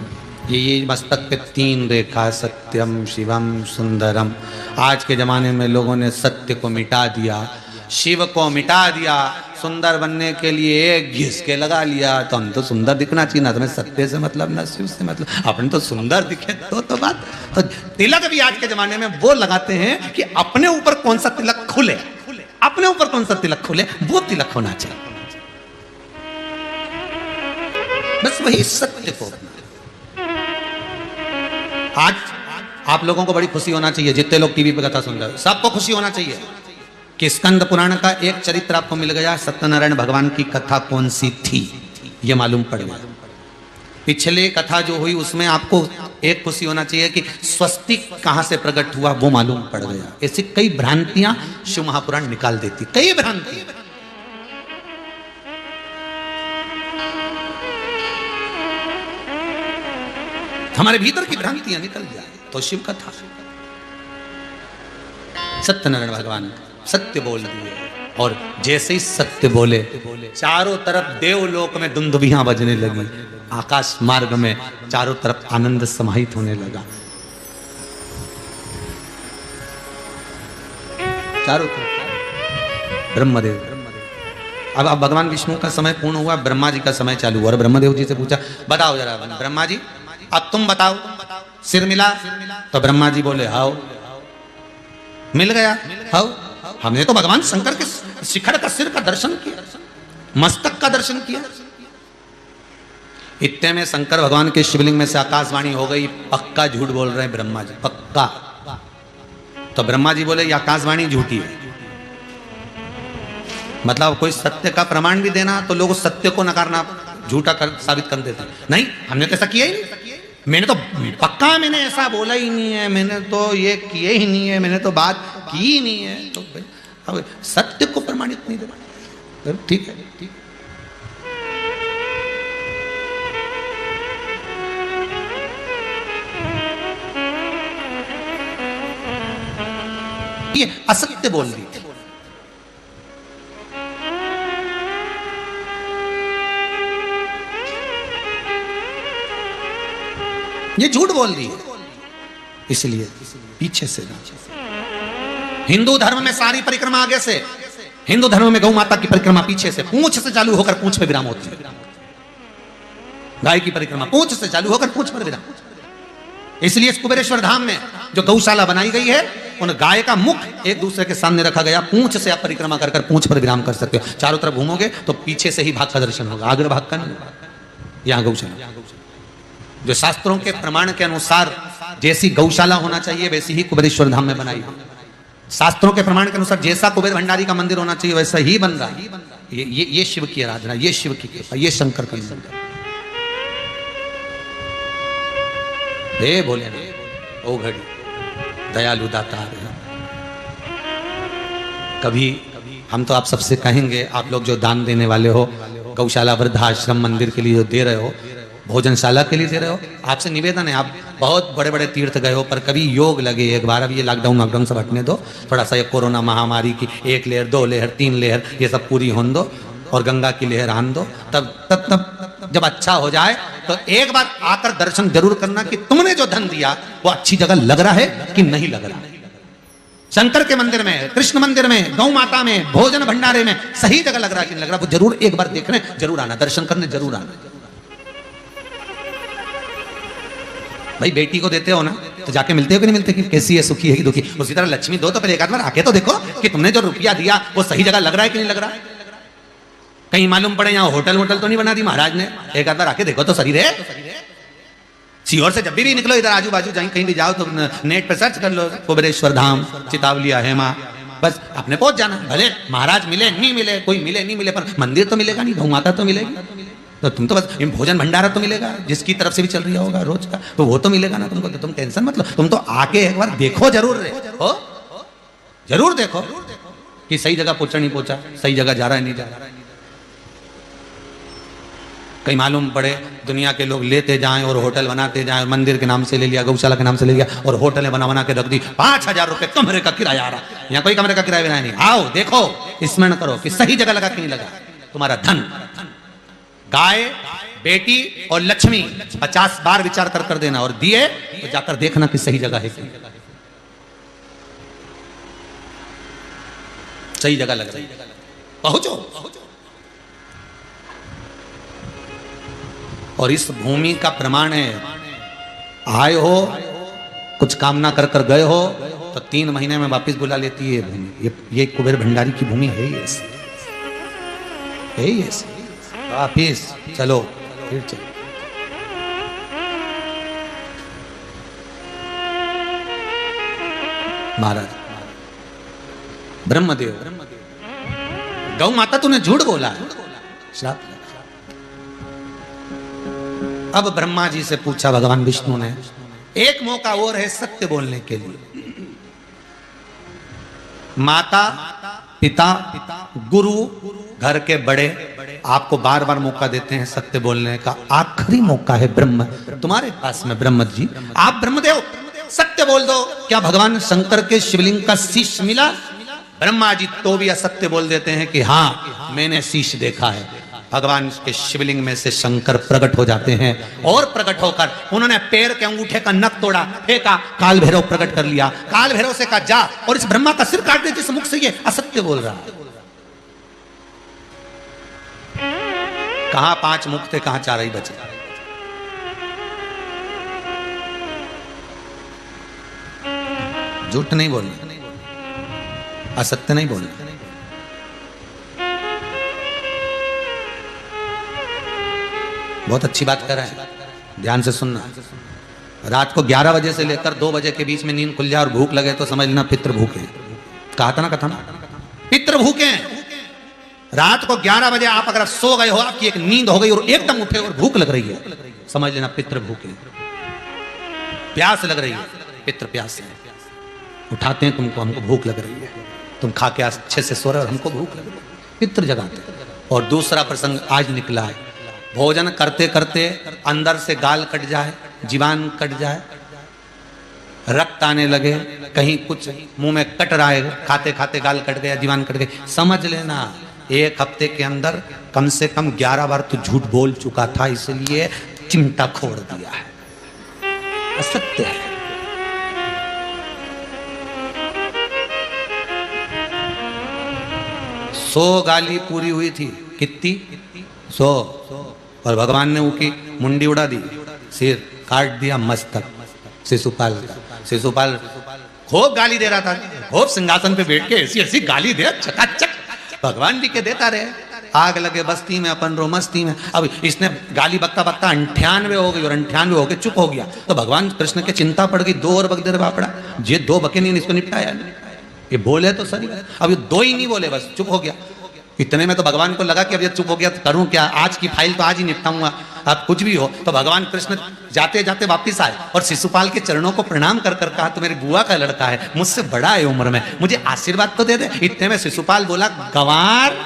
S1: ये मस्तक पे 3 रेखा, सत्यम शिवम सुंदरम। आज के जमाने में लोगों ने सत्य को मिटा दिया, शिव को मिटा दिया, सुंदर बनने के लिए एक घिस के लगा लिया। तो हम तो सुंदर दिखना चाहिए ना, तुम्हें सत्य से मतलब ना शिव से मतलब, अपन तो सुंदर दिखे तो बात। तो तिलक भी आज के जमाने में वो लगाते हैं कि अपने ऊपर कौन सा तिलक खुले, अपने ऊपर कौन सा तिलक खुले, वो तिलक होना चाहिए। बस वही सत्य को। आज आप लोगों को बड़ी खुशी होना चाहिए, जितने लोग टीवी पे कथा सुन रहे हो, सबको खुशी होना चाहिए कि स्कंद पुराण का एक चरित्र आपको मिल गया। सत्यनारायण भगवान की कथा कौन सी थी ये मालूम पड़ गया। पिछले कथा जो हुई उसमें आपको एक खुशी होना चाहिए कि स्वस्तिक कहां से प्रकट हुआ वो मालूम पड़ गया। ऐसी कई भ्रांतियां शिव महापुराण निकाल देती, कई भ्रांतियां। हमारे भीतर की भ्रांतियां निकल जाए तो शिव कथा। सत्यनारायण भगवान सत्य बोल दिए, और जैसे ही सत्य बोले चारों तरफ देवलोक में दुंदुभियां बजने लगी, आकाश मार्ग में चारों तरफ आनंद समाहित होने लगा। चारों तरफ ब्रह्मदेव। अब भगवान विष्णु का समय पूर्ण हुआ, ब्रह्मा जी का समय चालू हुआ। और ब्रह्मदेव जी से पूछा बताओ जरा ब्रह्मा जी, अब तुम बताओ सिर मिला? तो ब्रह्मा जी बोले हाउ, मिल गया। हाउ, हमने तो भगवान शंकर के शिखर का सिर का दर्शन किया, मस्तक का दर्शन किया। इतने में शंकर भगवान के शिवलिंग में से आकाशवाणी हो गई, पक्का झूठ बोल रहे हैं ब्रह्मा जी, पक्का। तो ब्रह्मा जी बोले ये आकाशवाणी झूठी है। मतलब कोई सत्य का प्रमाण भी देना तो लोग सत्य को नकारना, झूठा साबित कर देते। नहीं, हमने तो ऐसा किया ही नहीं, मैंने तो पक्का मैंने ऐसा बोला ही नहीं है, मैंने तो ये किए ही नहीं है, मैंने तो बात की ही नहीं है। तो अब सत्य को प्रमाणित नहीं देना, ठीक है, ठीक। ये असत्य बोल रही थी। ये झूठ बोल दी है। इसलिए पीछे से ना। हिंदू धर्म में सारी परिक्रमा आगे से, हिंदू धर्म में गौ माता की परिक्रमा पीछे से, पूंछ से चालू होकर पूंछ पे विराम होती है। गाय की परिक्रमा पूंछ से चालू होकर पूंछ पर विराम। इसलिए इस कुबेरेश्वर धाम में जो गौशाला बनाई गई है, उन गाय का मुख एक दूसरे के सामने रखा गया। पूंछ से आप परिक्रमा कर पूंछ पर विराम कर सकते हो। चारों तरफ घूमोगे तो पीछे से ही भाग का दर्शन होगा, आगे भाग का नहीं। यहाँ गौशाला जो शास्त्रों के प्रमाण के अनुसार जैसी गौशाला होना चाहिए वैसी ही कुबेरेश्वर धाम में बनाई। शास्त्रों के प्रमाण के अनुसार जैसा कुबेर भंडारी का मंदिर होना चाहिए वैसा ही बन रहा है। ये शिव की आराधना, ये शिव की कृपा, ये शंकर का मंदिर। हे भोले ओ घड़ी दयालु दातार। कभी हम तो आप सबसे कहेंगे, आप लोग जो दान देने वाले हो, गौशाला, वृद्धाश्रम, मंदिर के लिए जो दे रहे हो, भोजनशाला के लिए दे रहे हो, आपसे निवेदन है, आप बहुत बड़े बड़े तीर्थ गए हो, पर कभी योग लगे एक बार। अब ये लॉकडाउन सब हटने दो, थोड़ा सा ये कोरोना महामारी की 1 लेयर 2 लेयर 3 लेयर ये सब पूरी होने दो, और गंगा की लहर आन दो। तब जब अच्छा हो जाए तो एक बार आकर दर्शन जरूर करना कि तुमने जो धन दिया वो अच्छी जगह लग रहा है कि नहीं लग रहा। शंकर के मंदिर में, कृष्ण मंदिर में, गौ माता में, भोजन भंडारे में सही जगह लग रहा है कि नहीं लग रहा, वो जरूर एक बार देखने जरूर आना, दर्शन करने जरूर आना। भाई बेटी को देते हो ना तो जाके मिलते हो कि नहीं मिलते, कि कैसी है, सुखी है कि दुखी। उसी तरह लक्ष्मी दो तो पहले एक आध बार आके तो देखो कि तुमने जो रुपया दिया वो सही जगह लग रहा है कि नहीं लग रहा। कहीं मालूम पड़े यहाँ होटल वोटल तो नहीं बना दी महाराज ने, एक आध बार आके देखो तो शरीर है। सीहोर से जब भी निकलो इधर आजू बाजू जाए कहीं भी जाओ तो नेट पे सर्च कर लो कुबेरेश्वर धाम, चितावलिया, हेमा, बस आपने पहुंच जाना। भले महाराज मिले नहीं मिले, कोई मिले नहीं मिले, पर मंदिर तो मिलेगा नहीं, गौ माता तो मिलेगी। तो तुम तो बस भोजन भंडारा तो मिलेगा, जिसकी तरफ से भी चल रहा होगा रोज का, तो वो तो मिलेगा ना तुमको। तो तुम टेंशन मत लो, तुम तो आके एक बार देखो जरूर हो, जरूर देखो कि सही जगह पहुंचा नहीं पहुंचा, सही जगह जा रहा है नहीं जा रहा। कहीं मालूम पड़े दुनिया के लोग लेते जाएं और होटल बनाते जाएं, मंदिर के नाम से ले लिया, गौशाला के नाम से ले लिया, और होटलें बना के रख दी। 5000 रुपए कमरे का किराया आ रहा। यहाँ कोई कमरे का किराया नहीं। आओ देखो, स्मरण करो कि सही जगह लगा कि नहीं लगा। तुम्हारा धन, गाय, बेटी और लक्ष्मी 50 बार विचार कर देना, और दिए तो जाकर देखना कि सही जगह है कि सही जगह लग रही है। पहुंचो। और इस भूमि का प्रमाण है, आए हो कुछ कामना कर गए हो तो 3 महीने में वापस बुला लेती है भूमि। ये कुबेर भंडारी की भूमि है ही ऐसी, है ही ऐसी। वापिस चलो, फिर चलो। महाराज ब्रह्मदेव, गौ माता तूने झूठ बोला, श्राप। अब ब्रह्मा जी से पूछा भगवान विष्णु ने, एक मौका और है सत्य बोलने के लिए। माता, पिता, गुरु, घर के बड़े आपको बार बार मौका देते हैं सत्य बोलने का। आखिरी मौका है ब्रह्म तुम्हारे पास में। ब्रह्म जी, आप ब्रह्मदेव सत्य बोल दो। क्या भगवान शंकर के शिवलिंग का शीश मिला? ब्रह्मा जी तो भी असत्य बोल देते हैं कि हाँ मैंने शीश देखा है। भगवान के शिवलिंग में से शंकर प्रकट हो जाते हैं, और प्रकट होकर उन्होंने पैर के अंगूठे का नख तोड़ा, फेंका, काल भैरव प्रकट कर लिया। काल भैरव से कहा जा और इस ब्रह्मा का सिर काट दे जिस मुख से ये असत्य बोल रहा है। कहां 5 मुख थे, कहां 4 ही बचे। झूठ नहीं बोलना, असत्य नहीं बोलना। बहुत अच्छी बात कर रहा है, ध्यान से सुनना। रात को 11 बजे से लेकर 2 बजे के बीच में नींद खुल जाए और भूख लगे तो समझ लेना पितृ भूखे। कहा था ना कथा ना, पितृ भूखे। रात को 11 बजे आप अगर सो गए हो, आपकी एक नींद हो गई और एकदम उठे और भूख लग रही है, समझ लेना पितृ भूखे। प्यास लग रही है, पितृ प्यास है। उठाते हैं तुमको, हमको भूख लग रही है, तुम खा के अच्छे से सो रहे हो और हमको भूख लग रही है, पितृ जगाते। और दूसरा प्रसंग आज निकला है, भोजन करते करते अंदर से गाल कट जाए, जीवान कट जाए, रक्त आने लगे, कहीं कुछ मुंह में कट रहा है, खाते खाते गाल कट गया, जीवान कट गई, समझ लेना 1 हफ्ते के अंदर कम से कम 11 बार तो झूठ बोल चुका था, इसलिए चिमटा खोड़ दिया है। असत्य है। सौ गाली पूरी हुई थी, कितनी? 100। और भगवान ने उसकी मुंडी उड़ा दी, सिर काट दिया, मस्तक शिशुपाल का। शिशुपाल खूब गाली दे रहा था, खूब सिंहासन पे बैठ के ऐसी ऐसी गाली दे चकाचक, भगवान जी के देता रहे। आग लगे बस्ती में, अपन रो मस्ती में। अब इसने गाली बकता बकता 98 हो गई, और 98 होके चुप हो गया। तो भगवान कृष्ण के चिंता पड़ गई, 2 और बक दे बापड़ा, ये 2 बके नहीं, इसको निपटाया नहीं। ये बोले तो सही, अब ये 2 ही नहीं बोले, बस चुप हो गया। इतने में तो भगवान को लगा कि अब ये चुप हो गया तो करूं क्या, आज की फाइल तो आज ही निपटाऊंगा, अब कुछ भी हो। तो भगवान कृष्ण जाते जाते वापिस आए और शिशुपाल के चरणों को प्रणाम कर कर कहा, तो मेरी बुआ का लड़का है, मुझसे बड़ा है उम्र में, मुझे आशीर्वाद तो दे दे। इतने में शिशुपाल बोला, गंवार,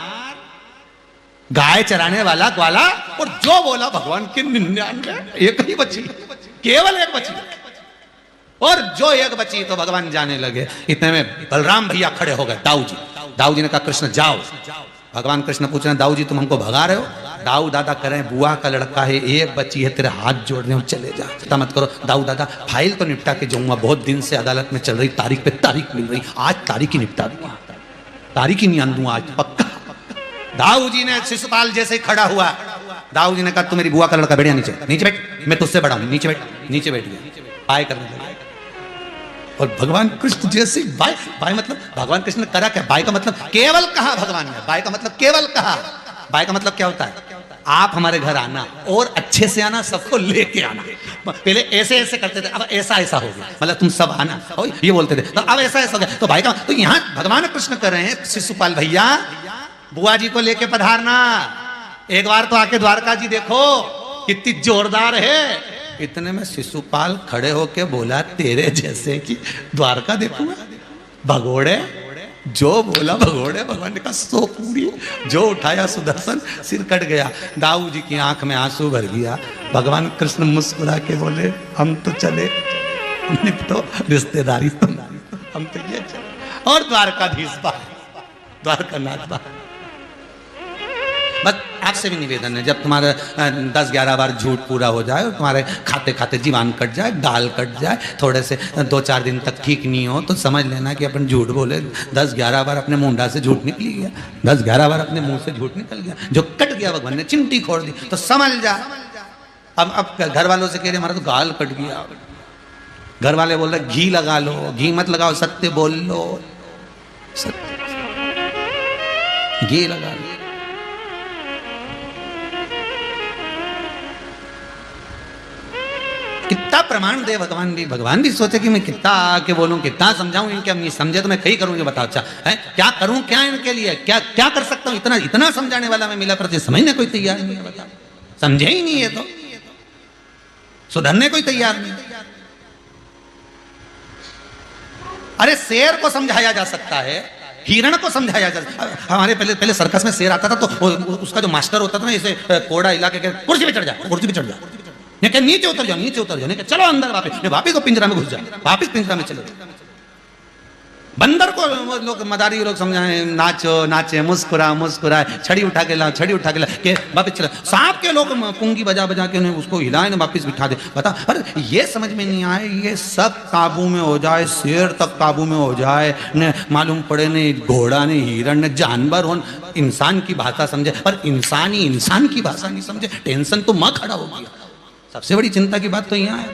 S1: गाय चराने वाला ग्वाला। और जो बोला भगवान की 99, एक ही बची, केवल एक बची। और जो एक बची तो भगवान जाने लगे। इतने में बलराम भैया खड़े हो गए, दाऊ जी। दाऊ जी ने कहा, कृष्ण जाओ। भगवान कृष्ण पूछ रहे हैं, दाऊ जी तुम हमको भगा रहे हो? दाऊ दादा कह रहे हैं, बुआ का लड़का है, एक बच्ची है, तेरे हाथ जोड़ रहे हो, चले जा, चिंता मत करो। दाऊ दादा फाइल तो निपटा के जाऊंगा, बहुत दिन से अदालत में चल रही, तारीख पे तारीख मिल रही, आज तारीख ही निपटा दूंगा, तारीख ही नहीं आन दूंगा आज, पक्का। दाऊ जी ने शिशुपाल जैसे ही खड़ा हुआ, दाऊ जी ने कहा, तू मेरी बुआ का लड़का, बैठिया नीचे, नीचे बैठ, मैं तुझसे बड़ा हूं, नीचे बैठ। नीचे बैठ गया, पाए करने लगे। और भगवान कृष्ण जैसे बाय, बाय मतलब भगवान कृष्ण ने करा क्या? बाय का मतलब केवल कहा भगवान ने, बाय का मतलब केवल कहा। बाय का मतलब क्या होता है? आप हमारे घर आना और अच्छे से आना, सबको लेके आना। पहले ऐसे ऐसे करते थे, अब ऐसा ऐसा हो गया, मतलब तुम सब आना, ये बोलते थे, तो अब ऐसा ऐसा हो गया। तो भाई का तो यहाँ भगवान कृष्ण कर रहे हैं, शिशुपाल भैया बुआ जी को लेके पधारना, एक बार तो आके द्वारका जी देखो कितनी जोरदार है। इतने में शिशुपाल खड़े होके बोला, तेरे जैसे कि द्वारका देखूंगा, भगोड़े। जो बोला भगोड़े, भगवान ने कहा 100 पूरी। जो उठाया सुदर्शन, सिर कट गया। दाऊ जी की आंख में आंसू भर गया। भगवान कृष्ण मुस्कुरा के बोले, हम तो चले, निपटो रिश्तेदारी, हम तो ये चले। और द्वारकाधीश बाहर, द्वारकानाथ बाहर। बस आपसे भी निवेदन है, जब तुम्हारा 10-11 बार झूठ पूरा हो जाए और तुम्हारे खाते खाते जीवान कट जाए, गाल कट जाए, थोड़े से 2-4 दिन तक ठीक नहीं हो, तो समझ लेना कि अपन झूठ बोले। 10-11 बार अपने मुंडा से झूठ निकली गया, 10-11 बार अपने मुंह से झूठ निकल गया। जो कट गया भगवान ने चिमटी खोड़ दी, तो समझ जा। अब घर वालों से कह रहे हमारा तो गाल कट गया, घर वाले बोल रहे घी लगा लो, घी मत लगाओ, सत्य बोल लो, सत्य घी लगा लो। कितना प्रमाण दे भगवान भी, भगवान भी सोचे कि मैं कितना आके बोलूं, कितना समझाऊं इनके, हम समझे तो मैं कहीं करूंगी, बताओ अच्छा है क्या करूं, क्या इनके लिए क्या क्या कर सकता हूं? इतना इतना समझाने वाला मैं मिला, पर समझने कोई तैयार नहीं है। बताओ, समझे ही नहीं है तो सुधरने कोई तैयार नहीं। अरे शेर को समझाया जा सकता है, हिरण को समझाया जा सकता है। हमारे पहले सर्कस में शेर आता था, तो उसका जो मास्टर होता था ना, इसे कोड़ा हिला के कुर्सी पे चढ़ जा, कुर्सी पे चढ़ जा, नीचे उतर जाओ, नीचे उतर जाओ, चलो अंदर वापस तो पिंजरा में घुस जाओ, वापस पिंजरा में चलो। बंदर को लोग मदारी लोग समझाए, नाचो नाचे, मुस्कुरा मुस्कुराए, छड़ी उठा के लाओ, छड़ी उठा के लाओ, के वापस चला। सांप के लोग पुंगी बजा बजा के उन्हें उसको हिलाए ना, वापस बिठा दे। बता, अरे ये समझ में नहीं आए, ये सब काबू में हो जाए, शेर तक काबू में हो जाए, न मालूम पड़े ने घोड़ा ने हिरण ने जानवर हो, इंसान की भाषा समझे, पर इंसान ही इंसान की भाषा नहीं समझे, टेंशन तो माँ खड़ा हो गया। सबसे बड़ी चिंता की बात तो यहाँ है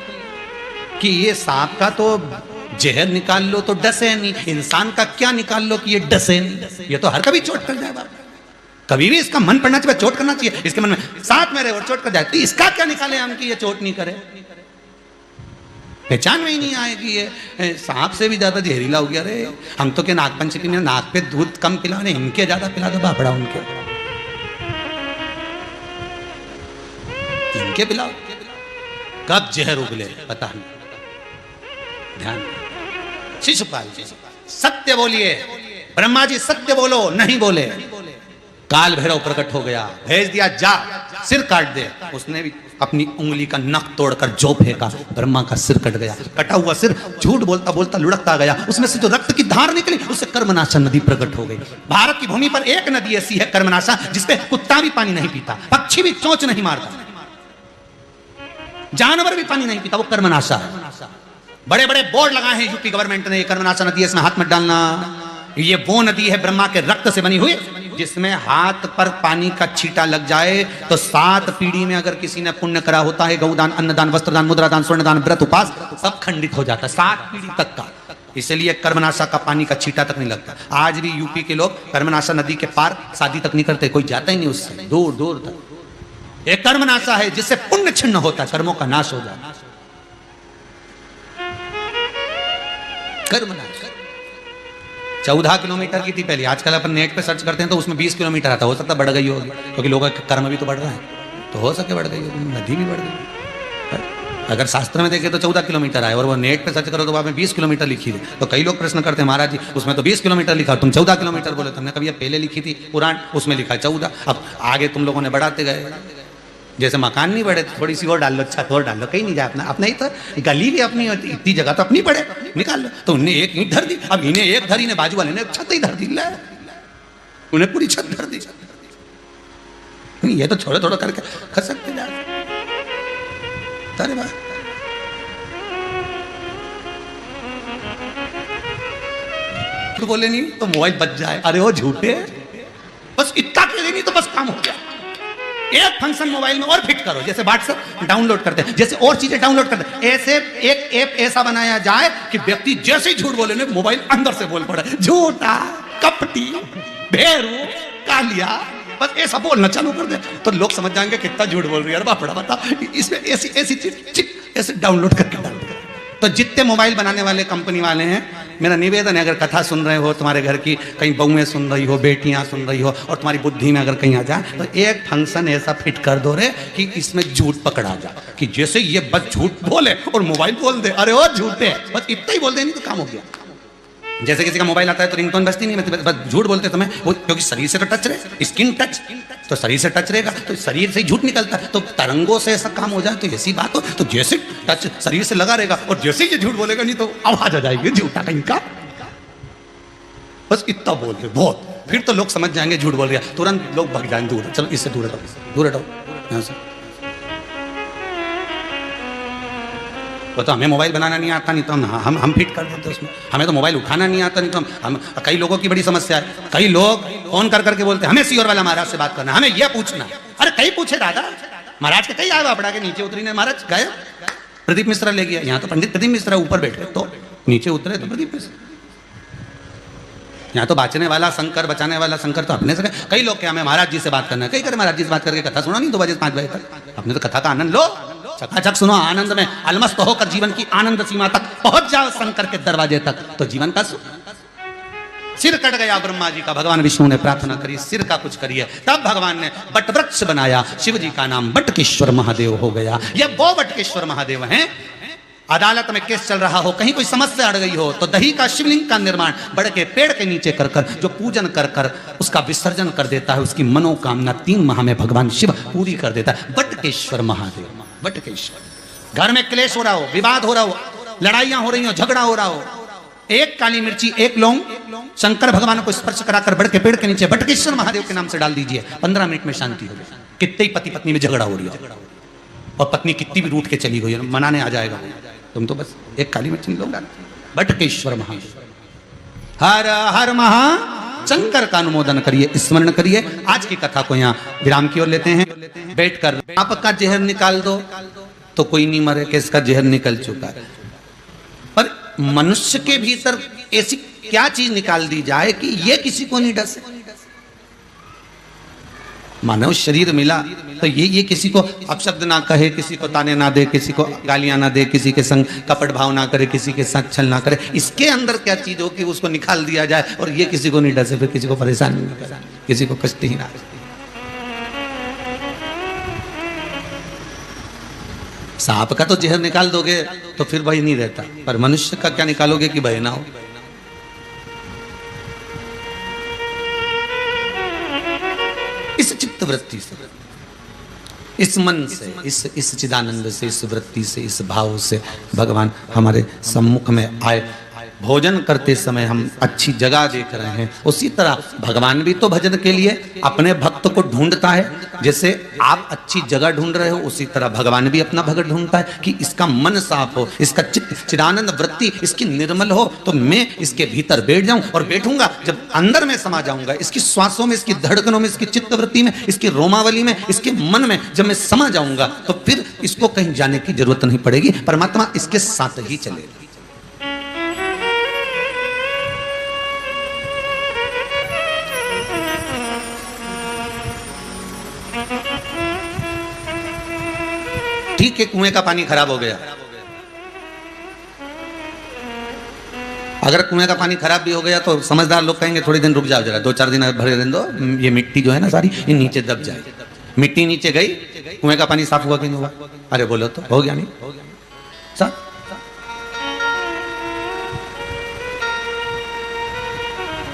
S1: कि ये सांप का तो जहर निकाल लो तो डसे नहीं, इंसान का क्या निकाल लो कि ये डसे नहीं। ये तो हर कभी चोट कर जाए बाप, कभी भी इसका मन पड़ना चाहिए, चोट करना चाहिए, इसके मन में साथ में रहे और चोट कर जाए, तो इसका क्या निकाले हम कि ये चोट नहीं करे? पहचान में ही नहीं आए कि ये सांप से भी ज्यादा जहरीला हो गया। रे हम तो क्या नागपंचमी में नाक पे दूध कम पिलाने, इनके ज्यादा पिला दो बापड़ा, उनके इनके पिलाओ, कब जहर उगले पता नहीं। ध्यान, शिशुपाल जी सत्य बोलिए, ब्रह्मा जी सत्य बोलो, नहीं बोले। काल भैरव प्रकट हो गया, भेज दिया जा सिर काट दे। उसने भी अपनी उंगली का नख तोड़कर जो फेंका, ब्रह्मा का सिर कट गया। कटा हुआ सिर झूठ बोलता बोलता लुढ़कता गया, उसमें से जो रक्त की धार निकली उससे कर्मनाशा नदी प्रकट हो गई। भारत की भूमि पर एक नदी ऐसी है कर्मनाशा, जिसपे कुत्ता भी पानी नहीं पीता, पक्षी भी चोंच नहीं मारता। जानवर भी पानी नहीं पीता, वो कर्मनाशा है। बड़े बड़े बोर्ड लगाए हैं यूपी गवर्नमेंट ने, कर्मनाशा नदी है, इसमें हाथ मत डालना। ये वो नदी है ब्रह्मा के रक्त से बनी हुई, जिसमें हाथ पर पानी का छींटा लग जाए तो 7 पीढ़ी में अगर किसी ने पुण्य करा होता है, गौदान, अन्नदान, वस्त्रदान, मुद्रादान, स्वर्णदान, व्रत, उपास, सब खंडित हो जाता है 7 पीढ़ी तक का। इसलिए कर्मनाशा का पानी का छींटा तक नहीं लगता। आज भी यूपी के लोग कर्मनाशा नदी के पार शादी तक नहीं करते, कोई जाता ही नहीं उससे, दूर दूर तक। एक कर्मनाशा है जिससे पुण्य छिन्न होता है, कर्मों का नाश हो जाता है। कर्मनाशा 14 किलोमीटर की थी पहले, आजकल अपन नेट पे सर्च करते हैं तो उसमें 20 किलोमीटर आता, हो सकता बढ़ गई होगी क्योंकि लोगों का कर्म भी तो बढ़ रहा है, तो हो सके बढ़ गई होगी, नदी भी बढ़ गई। अगर शास्त्र में देखें तो 14 किलोमीटर आए और वो नेट पे सर्च करो तो वहाँ में 20 किलोमीटर लिखी थी। तो कई लोग प्रश्न करते हैं महाराज जी उसमें तो 20 किलोमीटर लिखा, तुम 14 किलोमीटर बोले। तुमने कभी पहले लिखी थी पुराण, उसमें लिखा 14, अब आगे तुम लोगों ने बढ़ाते गए। जैसे मकान नहीं बढ़े थोड़ी सी और डाल लो, छत और डाल लो, कहीं नहीं जाए अपना, अपना ही तो गली भी अपनी होती, इतनी जगह तो अपनी पड़े, निकाल लो। तो उन्हें एक ईंट धर दी, अब इन्हें एक धरी, इन्हें बाजू वाले ने छत ही धर दी, उन्हें पूरी छत धर दी। ये तो थोड़ा थोड़ा करके खसकते जा रहे। तो बोले नहीं तो मोबाइल बच जाए, अरे वो झूठे, बस इतना के नहीं तो बस काम हो गया। एक फंक्शन मोबाइल में और फिट करो, जैसे व्हाट्सएप डाउनलोड करते हैं, जैसे और चीजें डाउनलोड करते हैं, ऐसे एक ऐप ऐसा बनाया जाए कि व्यक्ति जैसे ही झूठ बोले ना मोबाइल अंदर से बोल पड़े, झूठा, कपटी, भेरू, कालिया, बस ऐसा बोलना चालू कर दे तो लोग समझ जाएंगे कितना झूठ बोल रही है। बापड़ा बता, इसमें ऐसी ऐसी चीज ऐसे डाउनलोड करके डाल दे। तो जितने मोबाइल बनाने वाले कंपनी वाले हैं, मेरा निवेदन है अगर कथा सुन रहे हो, तुम्हारे घर की कहीं बहुएं सुन रही हो, बेटियां सुन रही हो और तुम्हारी बुद्धि में अगर कहीं आ जाए तो एक फंक्शन ऐसा फिट कर दो रे कि इसमें झूठ पकड़ा जाए, कि जैसे ये बस झूठ बोले और मोबाइल बोल दे, अरे वो झूठे, बस इतना ही बोल दे नहीं तो काम हो गया। जैसे किसी का मोबाइल आता है तो रिंगटोन बजती नहीं, बस झूठ बोलते तुम्हें वो, क्योंकि शरीर से तो टच रहे, स्किन टच, तो शरीर से टच रहेगा तो शरीर से ही झूठ निकलता है। तो तरंगों से ऐसा काम हो जाए तो ऐसी बात हो, तो जैसे टच शरीर से लगा रहेगा और जैसे ही ये झूठ बोलेगा नहीं तो आवाज आ जाएगी झूठा कहीं का, बस इतना बोल दे बहुत, फिर तो लोग समझ जाएंगे झूठ बोल रहा, तुरंत लोग भाग जाएंगे दूर, चलो इससे दूर हटो, दूर हटो यहाँ से। वो तो हमें मोबाइल बनाना नहीं आता, नहीं तो हम फिट कर देते उसमें। हमें तो मोबाइल उठाना नहीं आता, नहीं तो हम कई लोगों की बड़ी समस्या है, कई लोग फोन कर करके बोलते हैं हमें सीओर वाला महाराज से बात करना, हमें यह पूछना। अरे कई पूछे दादा महाराज के, कई आए बापड़ा के नीचे उतरी ने, महाराज गए प्रदीप मिश्रा ले गया, यहाँ तो पंडित प्रदीप मिश्रा ऊपर बैठे तो नीचे उतरे तो प्रदीप मिश्रा, यहाँ तो बाँचने वाला शंकर, बचाने वाला शंकर तो अपने से। कई लोग क्या हमें महाराज जी से बात करना है, कई करे महाराज जी से बात करके कथा सुना नहीं 2 बजे 5 बजे तक, अपने तो कथा का आनंद लो, चकाचक सुनो, आनंद में अलमस्त होकर जीवन की आनंद सीमा तक पहुंच जाओ, शंकर के दरवाजे तक, तो जीवन का सुख। सिर कट गया ब्रह्मा जी का, भगवान विष्णु ने प्रार्थना करी सिर का कुछ करिए, तब भगवान ने बट वृक्ष बनाया, शिव जी का नाम बटकेश्वर महादेव हो गया। ये वो बटकेश्वर महादेव हैं। अदालत में केस चल रहा हो, कहीं कोई समस्या अड़ गई हो तो दही का शिवलिंग का निर्माण बड़ के पेड़ के नीचे कर कर जो पूजन कर कर उसका विसर्जन कर देता है, उसकी मनोकामना 3 माह में भगवान शिव पूरी कर देता है। बटकेश्वर महादेव, बटकेश्वर। घर में क्लेश हो रहा हो, विवाद हो रहा हो, लड़ाइयां हो रही हो, झगड़ा हो रहा हो, एक काली मिर्ची, एक लौंग शंकर भगवान को स्पर्श कराकर बड़ के पेड़ के नीचे बटकेश्वर महादेव के नाम से डाल दीजिए, 15 मिनट में शांति हो गई। कितने ही पति पत्नी में झगड़ा हो रही हो और पत्नी कितनी भी रूठ के चली गई, मनाने आ जाएगा, तुम तो बस एक काली मिर्ची लोग डाल। बटकेश्वर महादेव, हर हर महा शंकर का अनुमोदन करिए, स्मरण करिए। आज की कथा को यहाँ विराम की ओर लेते हैं। बैठकर आपका जहर निकाल दो तो कोई नहीं मरे कि इसका जहर निकल चुका है, पर मनुष्य के भीतर ऐसी क्या चीज निकाल दी जाए कि ये किसी को नहीं डसे। मानव शरीर मिला तो ये किसी को अपशब्द ना कहे, किसी को ताने ना दे, किसी को गालियां ना दे, किसी के संग कपट भाव ना करे, किसी के साथ छल ना करे। इसके अंदर क्या चीज हो कि उसको निकाल दिया जाए और ये किसी को नहीं डसे, फिर किसी को परेशान नहीं करे, किसी को कष्ट ही ना। सांप का तो जहर निकाल दोगे तो फिर भय नहीं रहता, पर मनुष्य का क्या निकालोगे कि भय ना हो। इस चित्त वृत्ति से, इस मन से, इस चिदानंद से, इस वृत्ति से, इस भाव से भगवान हमारे सम्मुख में आए। भोजन करते समय हम अच्छी जगह देख रहे हैं, उसी तरह भगवान भी तो भजन के लिए अपने भक्त को ढूंढता है। जैसे आप अच्छी जगह ढूंढ रहे हो, उसी तरह भगवान भी अपना भक्त ढूंढता है कि इसका मन साफ हो, इसका चित्त चिदानंद वृत्ति इसकी निर्मल हो, तो मैं इसके भीतर बैठ जाऊं। और बैठूंगा जब अंदर में समा जाऊंगा, इसकी श्वासों में, इसकी धड़कनों में, इसकी चित्त वृत्ति में, इसकी रोमावली में, इसके मन में जब मैं समा जाऊंगा, तो फिर इसको कहीं जाने की जरूरत नहीं पड़ेगी, परमात्मा इसके साथ ही चलेगा। ठीक है, कुएं का पानी खराब हो गया, अगर कुएं का पानी खराब भी हो गया तो समझदार लोग कहेंगे थोड़ी दिन रुक जाओ, जरा 2-4 दिन भरे रहने दो, ये मिट्टी जो है ना सारी ये नीचे दब जाए। मिट्टी नीचे गई, कुएं का पानी साफ हुआ कि नहीं हुआ? अरे बोलो तो, हो गया नहीं साफ?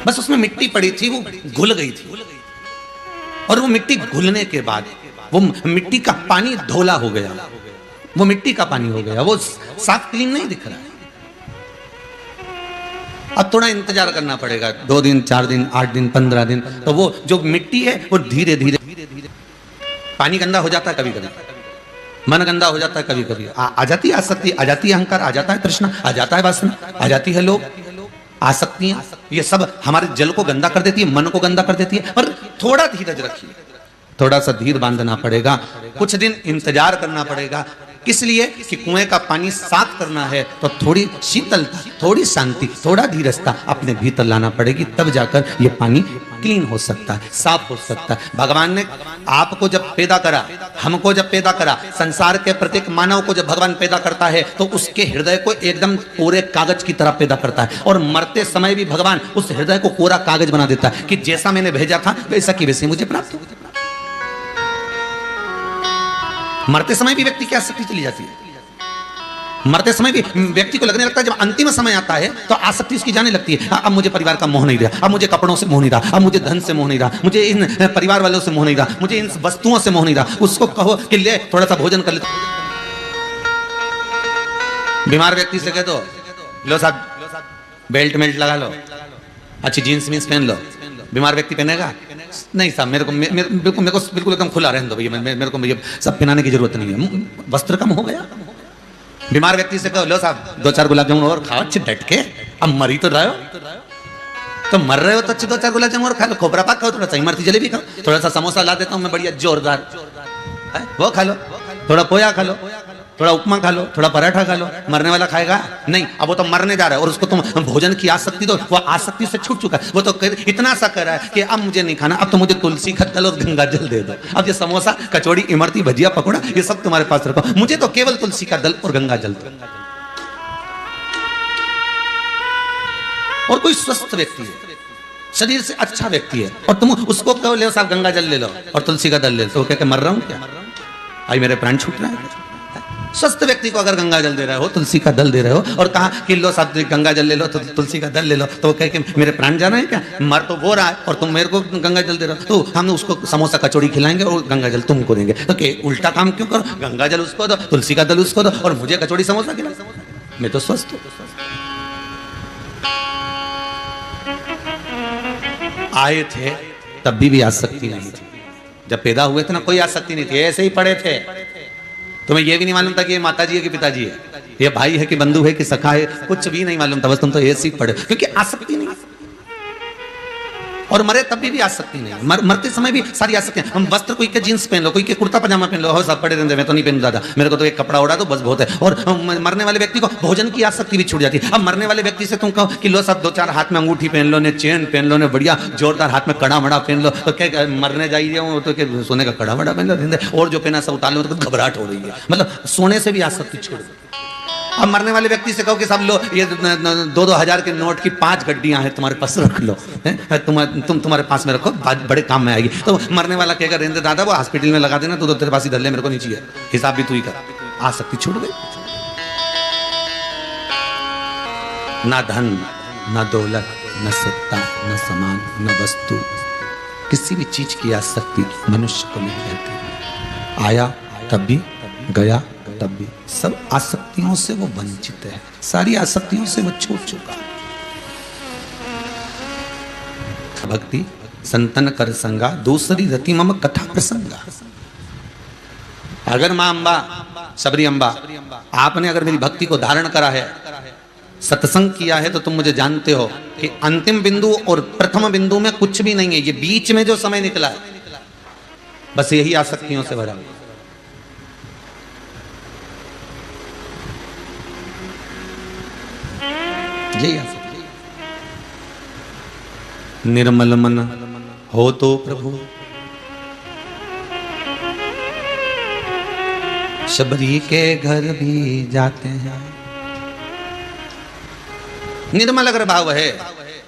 S1: बस उसमें मिट्टी पड़ी थी, वो घुल गई थी, और वो मिट्टी घुलने के बाद वो मिट्टी का पानी धोला हो गया, वो मिट्टी का पानी हो गया, वो साफ क्लीन नहीं दिख रहा है। अब थोड़ा इंतजार करना पड़ेगा, 2 दिन, 4 दिन, 8 दिन, 15 दिन, तो वो जो मिट्टी है वो धीरे धीरे, पानी गंदा हो जाता है कभी कभी, मन गंदा हो जाता है कभी कभी, आ जाती है आसक्ति, आ जाती है अहंकार, आ जाता है तृष्णा, आ जाता है वासना, आ जाती है लोभ, आसक्तियां, ये सब हमारे जल को गंदा कर देती है, मन को गंदा कर देती है। पर थोड़ा धीरज रखिए, थोड़ा सा धीर बांधना पड़ेगा, कुछ दिन इंतजार करना पड़ेगा। किस लिए? कि कुएं का पानी साफ करना है तो थोड़ी शीतलता, थोड़ी शांति, थोड़ा धीरजता अपने भीतर लाना पड़ेगी, तब जाकर ये पानी क्लीन हो सकता है, साफ हो सकता है। भगवान ने आपको जब पैदा करा, हमको जब पैदा करा, संसार के प्रत्येक मानव को जब भगवान पैदा करता है तो उसके हृदय को एकदम कोरे कागज की तरह पैदा करता है, और मरते समय भी भगवान उस हृदय को कोरा कागज बना देता है कि जैसा मैंने भेजा था वैसा की वैसे मुझे प्राप्त हो। मरते समय भी व्यक्ति की आसक्ति चली जाती है, मरते समय भी व्यक्ति को लगने लगता है, जब अंतिम समय आता है तो आसक्ति उसकी जाने लगती है, अब मुझे परिवार का मोह नहीं रहा, अब मुझे कपड़ों से मोह नहीं रहा, अब मुझे धन से मोह नहीं रहा, मुझे इन परिवार वालों से मोह नहीं रहा, मुझे इन वस्तुओं से मोह नहीं रहा। उसको कहो कि ले थोड़ा सा भोजन कर ले, बीमार व्यक्ति से कह दो लो साहब बेल्ट मेल्ट लगा लो, अच्छी जीन्स वीन्स पहन लो, बीमार व्यक्ति पहनेगा? नहीं साहब, मेरे को बिल्कुल एकदम खुला रहने दो भैया, मेरे को ये सब पहनाने की जरूरत नहीं है, वस्त्र कम हो गया। बीमार व्यक्ति से कहो लो साहब 2-4 गुलाब जामुन और खाओ अच्छे डट के, अब मर ही तो रहे हो, तो मर रहे हो तो अच्छे 2-4 गुलाब जामुन और खा लो, खोपरा पाक खाओ, थोड़ा सा इमरती जलेबी खाओ, थोड़ा सा समोसा ला देता हूँ मैं बढ़िया जोरदार, वो खा लो, थोड़ा पोया खा लो, थोड़ा उपमा खा लो, थोड़ा पराठा खा लो। मरने वाला खाएगा नहीं, अब वो तो मरने जा रहा है और उसको तुम भोजन की आसक्ति दो, वो आसक्ति से छूट चुका है, वो तो इतना सा कर रहा है कि अब मुझे नहीं खाना, अब तो मुझे तुलसी का दल और गंगा जल दे दो, अब ये समोसा कचौड़ी इमरती भजिया पकौड़ा ये सब तुम्हारे पास रखो, मुझे तो केवल तुलसी का दल और गंगा जल दो। और कोई स्वस्थ व्यक्ति है, शरीर से अच्छा व्यक्ति है, और तुम उसको कहो ले साहब गंगा जल ले लो और तुलसी का दल ले लो, तो क्या मर रहा हूं क्या? आई मेरे प्राण छूट रहा है। स्वस्थ व्यक्ति को अगर गंगा जल दे रहे हो, तुलसी का दल दे रहे हो, और कहा कि लो साहब गंगा जल ले लो, तो तुलसी का दल ले लो, तो कह के मेरे प्राण जा रहे हैं क्या? मर तो वो रहा है और तुम मेरे को गंगा जल दे रहे हो, तो हम उसको समोसा कचौड़ी खिलाएंगे और गंगा जल तुमको देंगे, तो क्या उल्टा काम क्यों करो? गंगा जल उसको दो, तुलसी का दल उसको दो, और मुझे कचौड़ी समोसा खिलाओ, मैं तो स्वस्थ हूं। आए थे तब भी आसक्ति नहीं थी, जब पैदा हुए थे ना कोई आसक्ति नहीं थी, ऐसे ही पड़े थे, तुम्हें यह भी नहीं मालूम था कि ये माताजी है कि पिताजी है, ये भाई है कि बंधु है कि सखा है, कुछ भी नहीं मालूम था, बस तुम तो ऐसे ही पड़े, क्योंकि आसक्ति नहीं। और मरे तब भी आसक्ति नहीं, मरते समय भी सारी आसक्ति। हम वस्त्र कोई के जींस पहन लो, कोई के कुर्ता पजामा पहन लो, हो सब पड़े रहते, मैं तो नहीं पहन दादा, मेरे को तो एक कपड़ा उड़ा दो बस बहुत है। और मरने वाले व्यक्ति को भोजन की आसक्ति भी छूट जाती है। अब मरने वाले व्यक्ति से तुम कहो कि लो सब 2-4 हाथ में अंगूठी पहन लो, ने चेन पहन लो, ने बढ़िया जोरदार हाथ में कड़ा मड़ा पहन लो, तो क्या मरने जाइए तो क्या सोने का कड़ा मड़ा पहन लो, और जो पहना सब उतार लो, तो घबराहट हो रही है, मतलब सोने से भी आसक्ति छोड़ दो। अब मरने वाले व्यक्ति से कहो कि सब लो ये 2-2 हजार के नोट की 5 गड्डियां हैं तुम्हारे पास, रख लो, तुम तुम्हारे पास में रखो, बड़े काम में आएगी। तो मरने वाला कहेगा रेंद्र दादा वो हॉस्पिटल में लगा देना, तो तेरे पास ही धर ले, मेरे को नहीं चाहिए, हिसाब भी तू ही कर। आसक्ति छूट गई। ना धन, ना दौलत, न सत्ता, न सम्मान, न वस्तु, किसी भी चीज की आसक्ति मनुष्य को नहीं रहती। आया तब भी, गया तब भी, सब आसक्तियों से वो वंचित है, सारी आसक्तियों से वो छूट चुका है। भक्ति संतन कर संगा, दूसरी रति मम कथा प्रसंगा। अगर मां अंबा, सबरी अंबा, आपने अगर मेरी भक्ति को धारण करा है, सत्संग किया है, तो तुम मुझे जानते हो कि अंतिम बिंदु और प्रथम बिंदु में कुछ भी नहीं है। ये बीच में जो समय निकला है, बस यही आसक्तियों से भरा। यही आसक्ति। निर्मल मन हो तो प्रभु, शबरी के घर भी जाते हैं। निर्मल अगर भाव है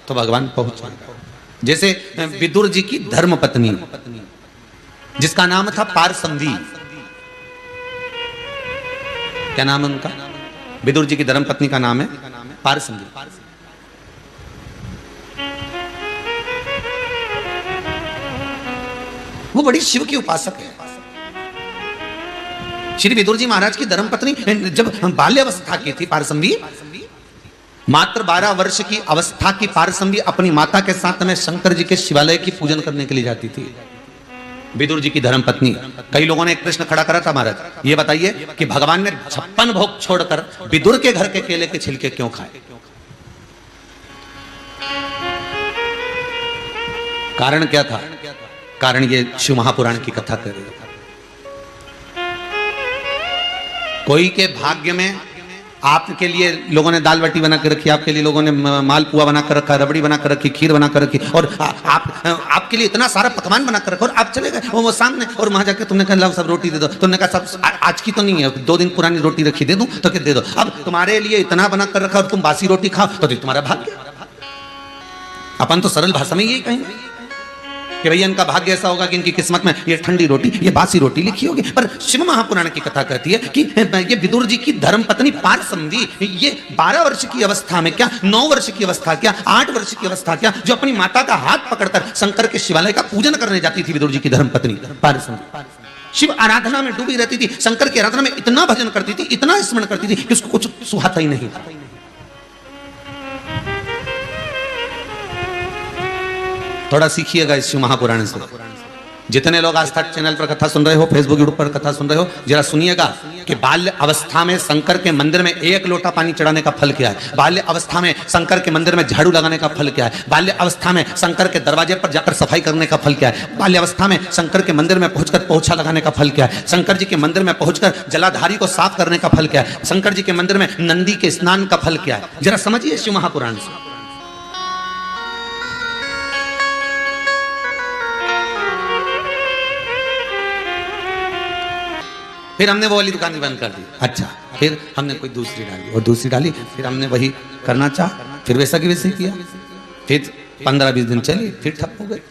S1: तो भगवान पहुंचेगा। जैसे विदुर जी की धर्म पत्नी, जिसका नाम था पारसंधी। क्या नाम है उनका? विदुर जी की धर्म पत्नी का नाम है पारसंधी। वो बड़ी शिव की उपासक है। श्री विदुर जी महाराज की धर्म पत्नी जब बाल्यावस्था की थी पारसंधी, मात्र 12 वर्ष की अवस्था की पारसंधी अपनी माता के साथ में शंकर जी के शिवालय की पूजन करने के लिए जाती थी। विदुर जी की धर्म पत्नी। कई लोगों ने एक प्रश्न खड़ा करा था, महाराज ये बताइए कि भगवान ने 56 भोग छोड़कर विदुर के घर के केले के छिलके क्यों खाए? कारण क्या था? कारण ये शिव महापुराण की कथा कर रही है। कोई के भाग्य में आपके लिए लोगों ने दाल बाटी बना कर रखी, आपके लिए लोगों ने मालपुआ बना कर रखा, रबड़ी बना कर रखी, खीर बना कर रखी, और आपके लिए इतना सारा पकवान बना कर रखा, और आप चले गए वो सामने, और वहां जाके तुमने कहा लाओ सब रोटी दे दो। तुमने कहा सब आज की तो नहीं है, 2 दिन पुरानी रोटी रखी, दे दूं? तो क्या दे दो। अब तुम्हारे लिए इतना बना कर रखा और तुम बासी रोटी खाओ, तो तुम्हारा भाग्य। अपन तो सरल भाषा में यही कहेंगे कि भैया इनका भाग्य ऐसा होगा कि इनकी किस्मत में ये ठंडी रोटी, ये बासी रोटी लिखी होगी। पर शिव महापुराण की कथा कहती है कि ये विदुर जी की धर्म पत्नी पारसंधी, ये 12 वर्ष की अवस्था में क्या, 9 वर्ष की अवस्था क्या, 8 वर्ष की अवस्था क्या, जो अपनी माता का हाथ पकड़कर शंकर के शिवालय का पूजन करने जाती थी। विदुर जी की धर्म पत्नी पारसंधी शिव आराधना में डूबी रहती थी, शंकर की आराधना में इतना भजन करती थी, इतना स्मरण करती थी कि उसको कुछ सुहाता ही नहीं था। थोड़ा सीखिएगा इस शिव महापुराण से। जितने लोग आस्था चैनल पर कथा सुन रहे हो, फेसबुक यूट्यूब पर कथा सुन रहे हो, जरा सुनिएगा कि बाल्य अवस्था में शंकर के मंदिर में 1 लोटा पानी चढ़ाने का फल क्या है। बाल्य अवस्था में शंकर के मंदिर में झाड़ू लगाने का फल क्या है। बाल्य अवस्था में शंकर के दरवाजे पर जाकर सफाई करने का फल क्या है। बाल्य अवस्था में शंकर के मंदिर में पहुंचकर पोछा लगाने का फल क्या है। शंकर जी के मंदिर में पहुंचकर जलाधारी को साफ करने का फल क्या है। शंकर जी के मंदिर में नंदी के स्नान का फल क्या है। जरा समझिए शिव महापुराण से। फिर हमने वो वाली दुकान बंद कर दी। अच्छा, फिर हमने कोई दूसरी डाली और दूसरी डाली, फिर हमने वही करना चाहा, फिर वैसा की वैसे किया, फिर 15-20 दिन चली, फिर ठप हो गए।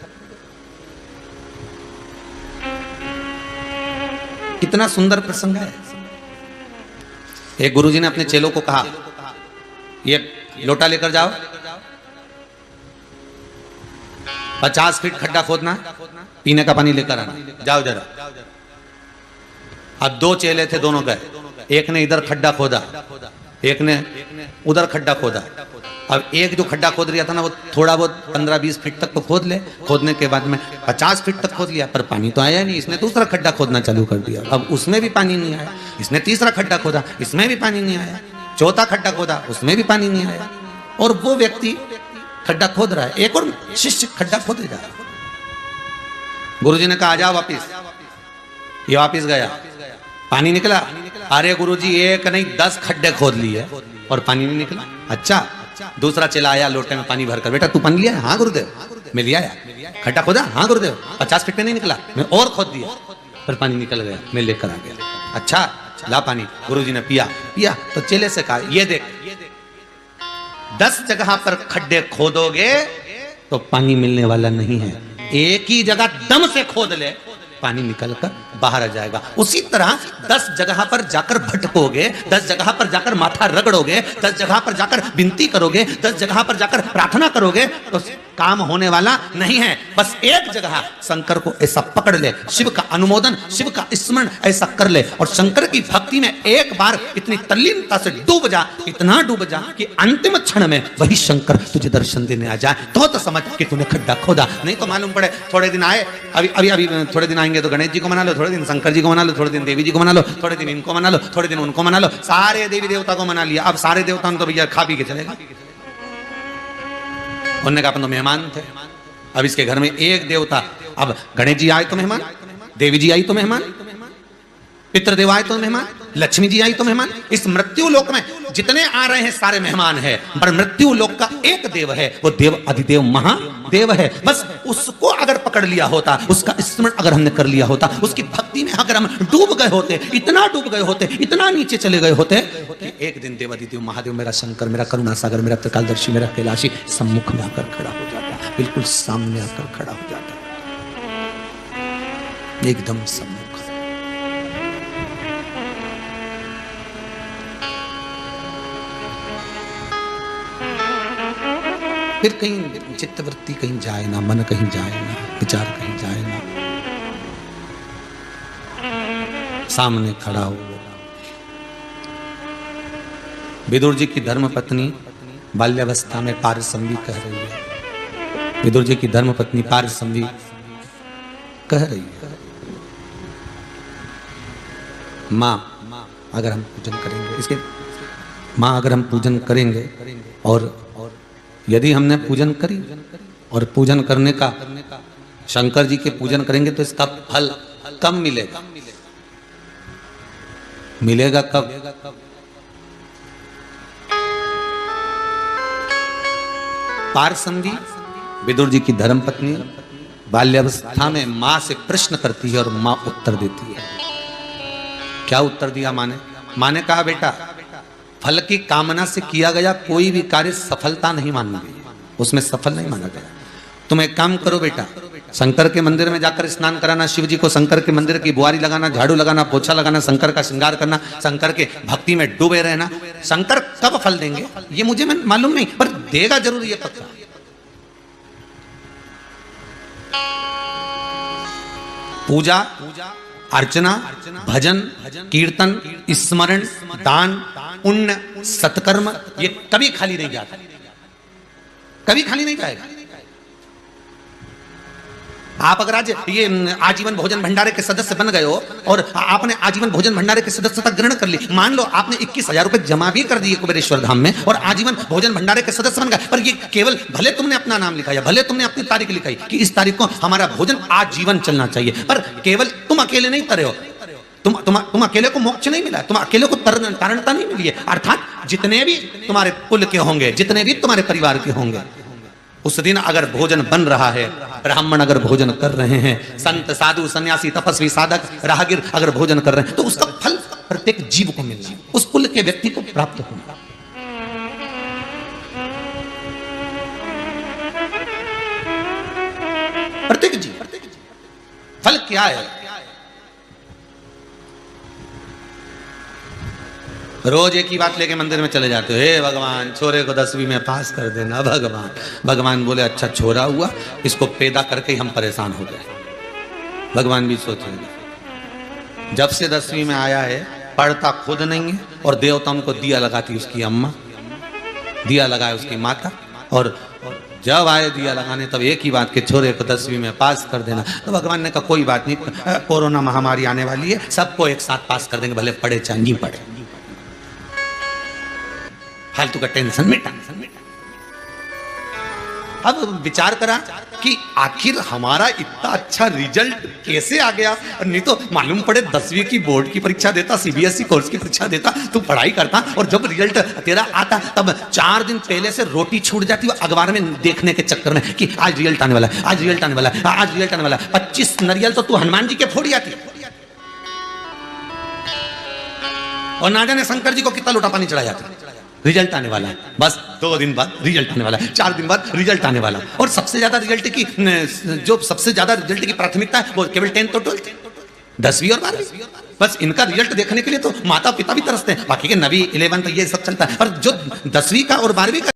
S1: कितना सुंदर प्रसंग है। एक गुरुजी ने अपने चेलों को कहा, ये लोटा लेकर जाओ, 50 फीट खड्डा खोदना, पीने का पानी लेकर आना, जाओ जरा। अब 2 चेले थे, दोनों गए। एक ने इधर खड्डा खोदा, एक ने उधर खड्डा खोदा। अब एक जो खड्डा खोद रहा था ना, वो थोड़ा बहुत 15-20 फीट तक तो खोद ले। खोदने के बाद में 50 फीट तक खोद लिया, पर पानी तो आया नहीं। इसने दूसरा खड्डा खोदना चालू कर दिया, अब उसमें भी पानी नहीं आया। इसने तीसरा खड्डा खोदा, इसमें भी पानी नहीं आया। चौथा खड्डा खोदा, उसमें भी पानी नहीं आया। और वो व्यक्ति खड्डा खोद रहा है, एक और शिष्य खड्डा खोदे जा रहा है। गुरुजी ने कहा आ जाओ वापिस। ये वापिस गया, पानी निकला। अरे गुरुजी, एक नहीं 10 खड्डे खोद लिए और पानी नहीं निकला। अच्छा, दूसरा चला आया लोटे में पानी भरकर, बेटा तू पानी लिया? हाँ गुरुदेव, मैं लिया। खड्डा खोदा? हाँ गुरुदेव। 50 फीट में नहीं निकला, मैं और खोद दिया, पर पानी निकल गया, मैं लेकर आ गया। अच्छा, ला पानी। गुरुजी ने पिया तो चेले से कहा, ये देख, 10 जगह पर खड्डे खोदोगे तो पानी मिलने वाला नहीं है। एक ही जगह दम से खोद ले, पानी निकलकर बाहर आ जाएगा। उसी तरह 10 जगह पर जाकर भटकोगे, 10 जगह पर जाकर माथा रगड़ोगे, 10 जगह पर जाकर विनती करोगे, 10 जगह पर जाकर प्रार्थना करोगे, तो काम होने वाला नहीं है। बस एक जगह शंकर को ऐसा पकड़ ले, शिव का अनुमोदन, शिव का स्मरण ऐसा कर ले और शंकर की भक्ति में एक बार इतनी तल्लीनता से डूब जा, इतना डूब जा कि अंतिम क्षण में वही शंकर तुझे दर्शन देने आ जाए, तो समझ कि तूने खड्डा खोदा। नहीं तो मालूम पड़े थोड़े दिन आए, अभी थोड़े दिन आएंगे तो गणेश जी को मना लो, थोड़े दिन शंकर जी को मना लो, थोड़े दिन देवी जी को मना लो, थोड़े दिन इनको मना लो, थोड़े दिन उनको मना लो, सारे देवी देवता को मना लिया। अब सारे देवता तो भैया खा पी के चलेगा। उन्होंने कहा अपन तो मेहमान थे, अब इसके घर में एक देवता, अब गणेश जी आए तो मेहमान, देवी जी आई तो मेहमान, पितृदेव आए तो मेहमान, लक्ष्मी जी आई तो मेहमान। इस मृत्यु लोक में जितने आ रहे हैं सारे मेहमान है, पर मृत्यु लोक का एक देव है, वो देव अधिदेव महादेव है। बस उसको अगर पकड़ लिया होता, उसका स्मरण अगर हमने कर लिया होता, उसकी भक्ति में अगर हम डूब गए होते, इतना डूब गए होते, इतना नीचे चले गए होते कि एक दिन देव अधिदेव महादेव, मेरा शंकर, मेरा करुणा सागर, मेरा त्रिकालदर्शी, मेरा कैलाशी सम्मुख में आकर खड़ा हो जाता, बिल्कुल सामने आकर खड़ा हो जाता, एकदम सम्मुख। फिर कहीं चित्तवृत्ति कहीं जाए ना, मन कहीं जाए ना, विचार कहीं जाए ना, सामने खड़ा हो। विदुर जी की धर्मपत्नी बाल्यावस्था में पारसंवी कह रही है, विदुर जी की धर्मपत्नी पारसंवी कह रही है, माँ अगर हम पूजन करेंगे, इसके माँ अगर हम पूजन करेंगे और यदि हमने पूजन करी और पूजन करने का शंकर जी के पूजन करेंगे तो इसका फल कब मिलेगा? मिलेगा कब? पारसंवी विदुर जी की धर्मपत्नी बाल्यावस्था में मां से प्रश्न करती है और मां उत्तर देती है। क्या उत्तर दिया मां ने? मां ने कहा बेटा, फल की कामना से किया गया कोई भी कार्य सफलता नहीं मानी गई, उसमें सफल नहीं माना गया। तुम एक काम करो बेटा, शंकर के मंदिर में जाकर स्नान कराना, शिव जी को शंकर के मंदिर की बुआरी लगाना, झाड़ू लगाना, पोछा लगाना, शंकर का श्रृंगार करना, शंकर के भक्ति में डूबे रहना। शंकर कब फल देंगे ये मुझे मालूम नहीं, पर देगा जरूर ये पक्का। पूजा अर्चना, भजन, कीर्तन, स्मरण, दान, पुण्य, सत्कर्म, ये कभी खाली नहीं जाता, कभी खाली नहीं जाएगा। आप अगर आज ये आजीवन भोजन भंडारे के सदस्य बन गए हो और आपने आजीवन भोजन भंडारे के सदस्यता ग्रहण कर ली, मान लो आपने 21,000 रुपए जमा भी कर दिए कुबेरेश्वर धाम में और आजीवन भोजन भंडारे के सदस्य बन गए, पर ये केवल भले तुमने अपना नाम लिखा या भले तुमने अपनी तारीख लिखाई कि इस तारीख को हमारा भोजन आजीवन चलना चाहिए, पर केवल तुम अकेले नहीं तरे हो, तुम अकेले को मोक्ष नहीं मिला, तुम अकेले को तारणता नहीं मिली है। अर्थात जितने भी तुम्हारे कुल के होंगे, जितने भी तुम्हारे परिवार के होंगे, उस दिन अगर भोजन बन रहा है, ब्राह्मण अगर भोजन कर रहे हैं, संत साधु सन्यासी तपस्वी साधक राहगीर अगर भोजन कर रहे हैं, तो उसका फल प्रत्येक जीव को मिलना है, उस कुल के व्यक्ति को प्राप्त होगा। प्रत्येक जीव। फल क्या है? रोज एक ही बात लेके मंदिर में चले जाते हो, हे भगवान छोरे को 10वीं में पास कर देना भगवान। भगवान बोले अच्छा छोरा हुआ, इसको पैदा करके ही हम परेशान हो गए। भगवान भी सोचेंगे जब से 10वीं में आया है पढ़ता खुद नहीं है और देवताओं को दिया लगाती उसकी अम्मा, दिया लगाए उसकी माता, और जब आए दिया लगाने तब एक ही बात के छोरे को 10वीं में पास कर देना। तो भगवान ने कहा कोई बात नहीं, कोरोना महामारी आने वाली है, सबको एक साथ पास कर देंगे, भले पढ़े चाहे नहीं पढ़े, फालतू का टेंशन मिटा। अब विचार करा कि आखिर हमारा इतना अच्छा रिजल्ट कैसे आ गया, नहीं तो मालूम पड़े 10वीं की बोर्ड की परीक्षा देता, सीबीएसई कोर्स की परीक्षा देता, तू पढ़ाई करता और जब रिजल्ट तेरा आता तब 4 दिन पहले से रोटी छूट जाती अखबार में देखने के चक्कर में कि आज रिजल्ट आने वाला है, आज रिजल्ट आने वाला है, आज रिजल्ट आने वाला है। 25 नारियल तो तू हनुमान जी के फोड़ जाती और ना जाने शंकर जी को कितना लोटा पानी चढ़ा जाता। रिजल्ट आने वाला है, बस 2 दिन बाद रिजल्ट आने वाला है, 4 दिन बाद रिजल्ट आने वाला है। और सबसे ज्यादा रिजल्ट की जो सबसे ज्यादा रिजल्ट की प्राथमिकता है वो केवल 10th और 12th, 10वीं और 12वीं। बस इनका रिजल्ट देखने के लिए तो माता पिता भी तरसते हैं, बाकी के 9वीं 11th ये सब चलता है, पर जो 10वीं का और 12वीं का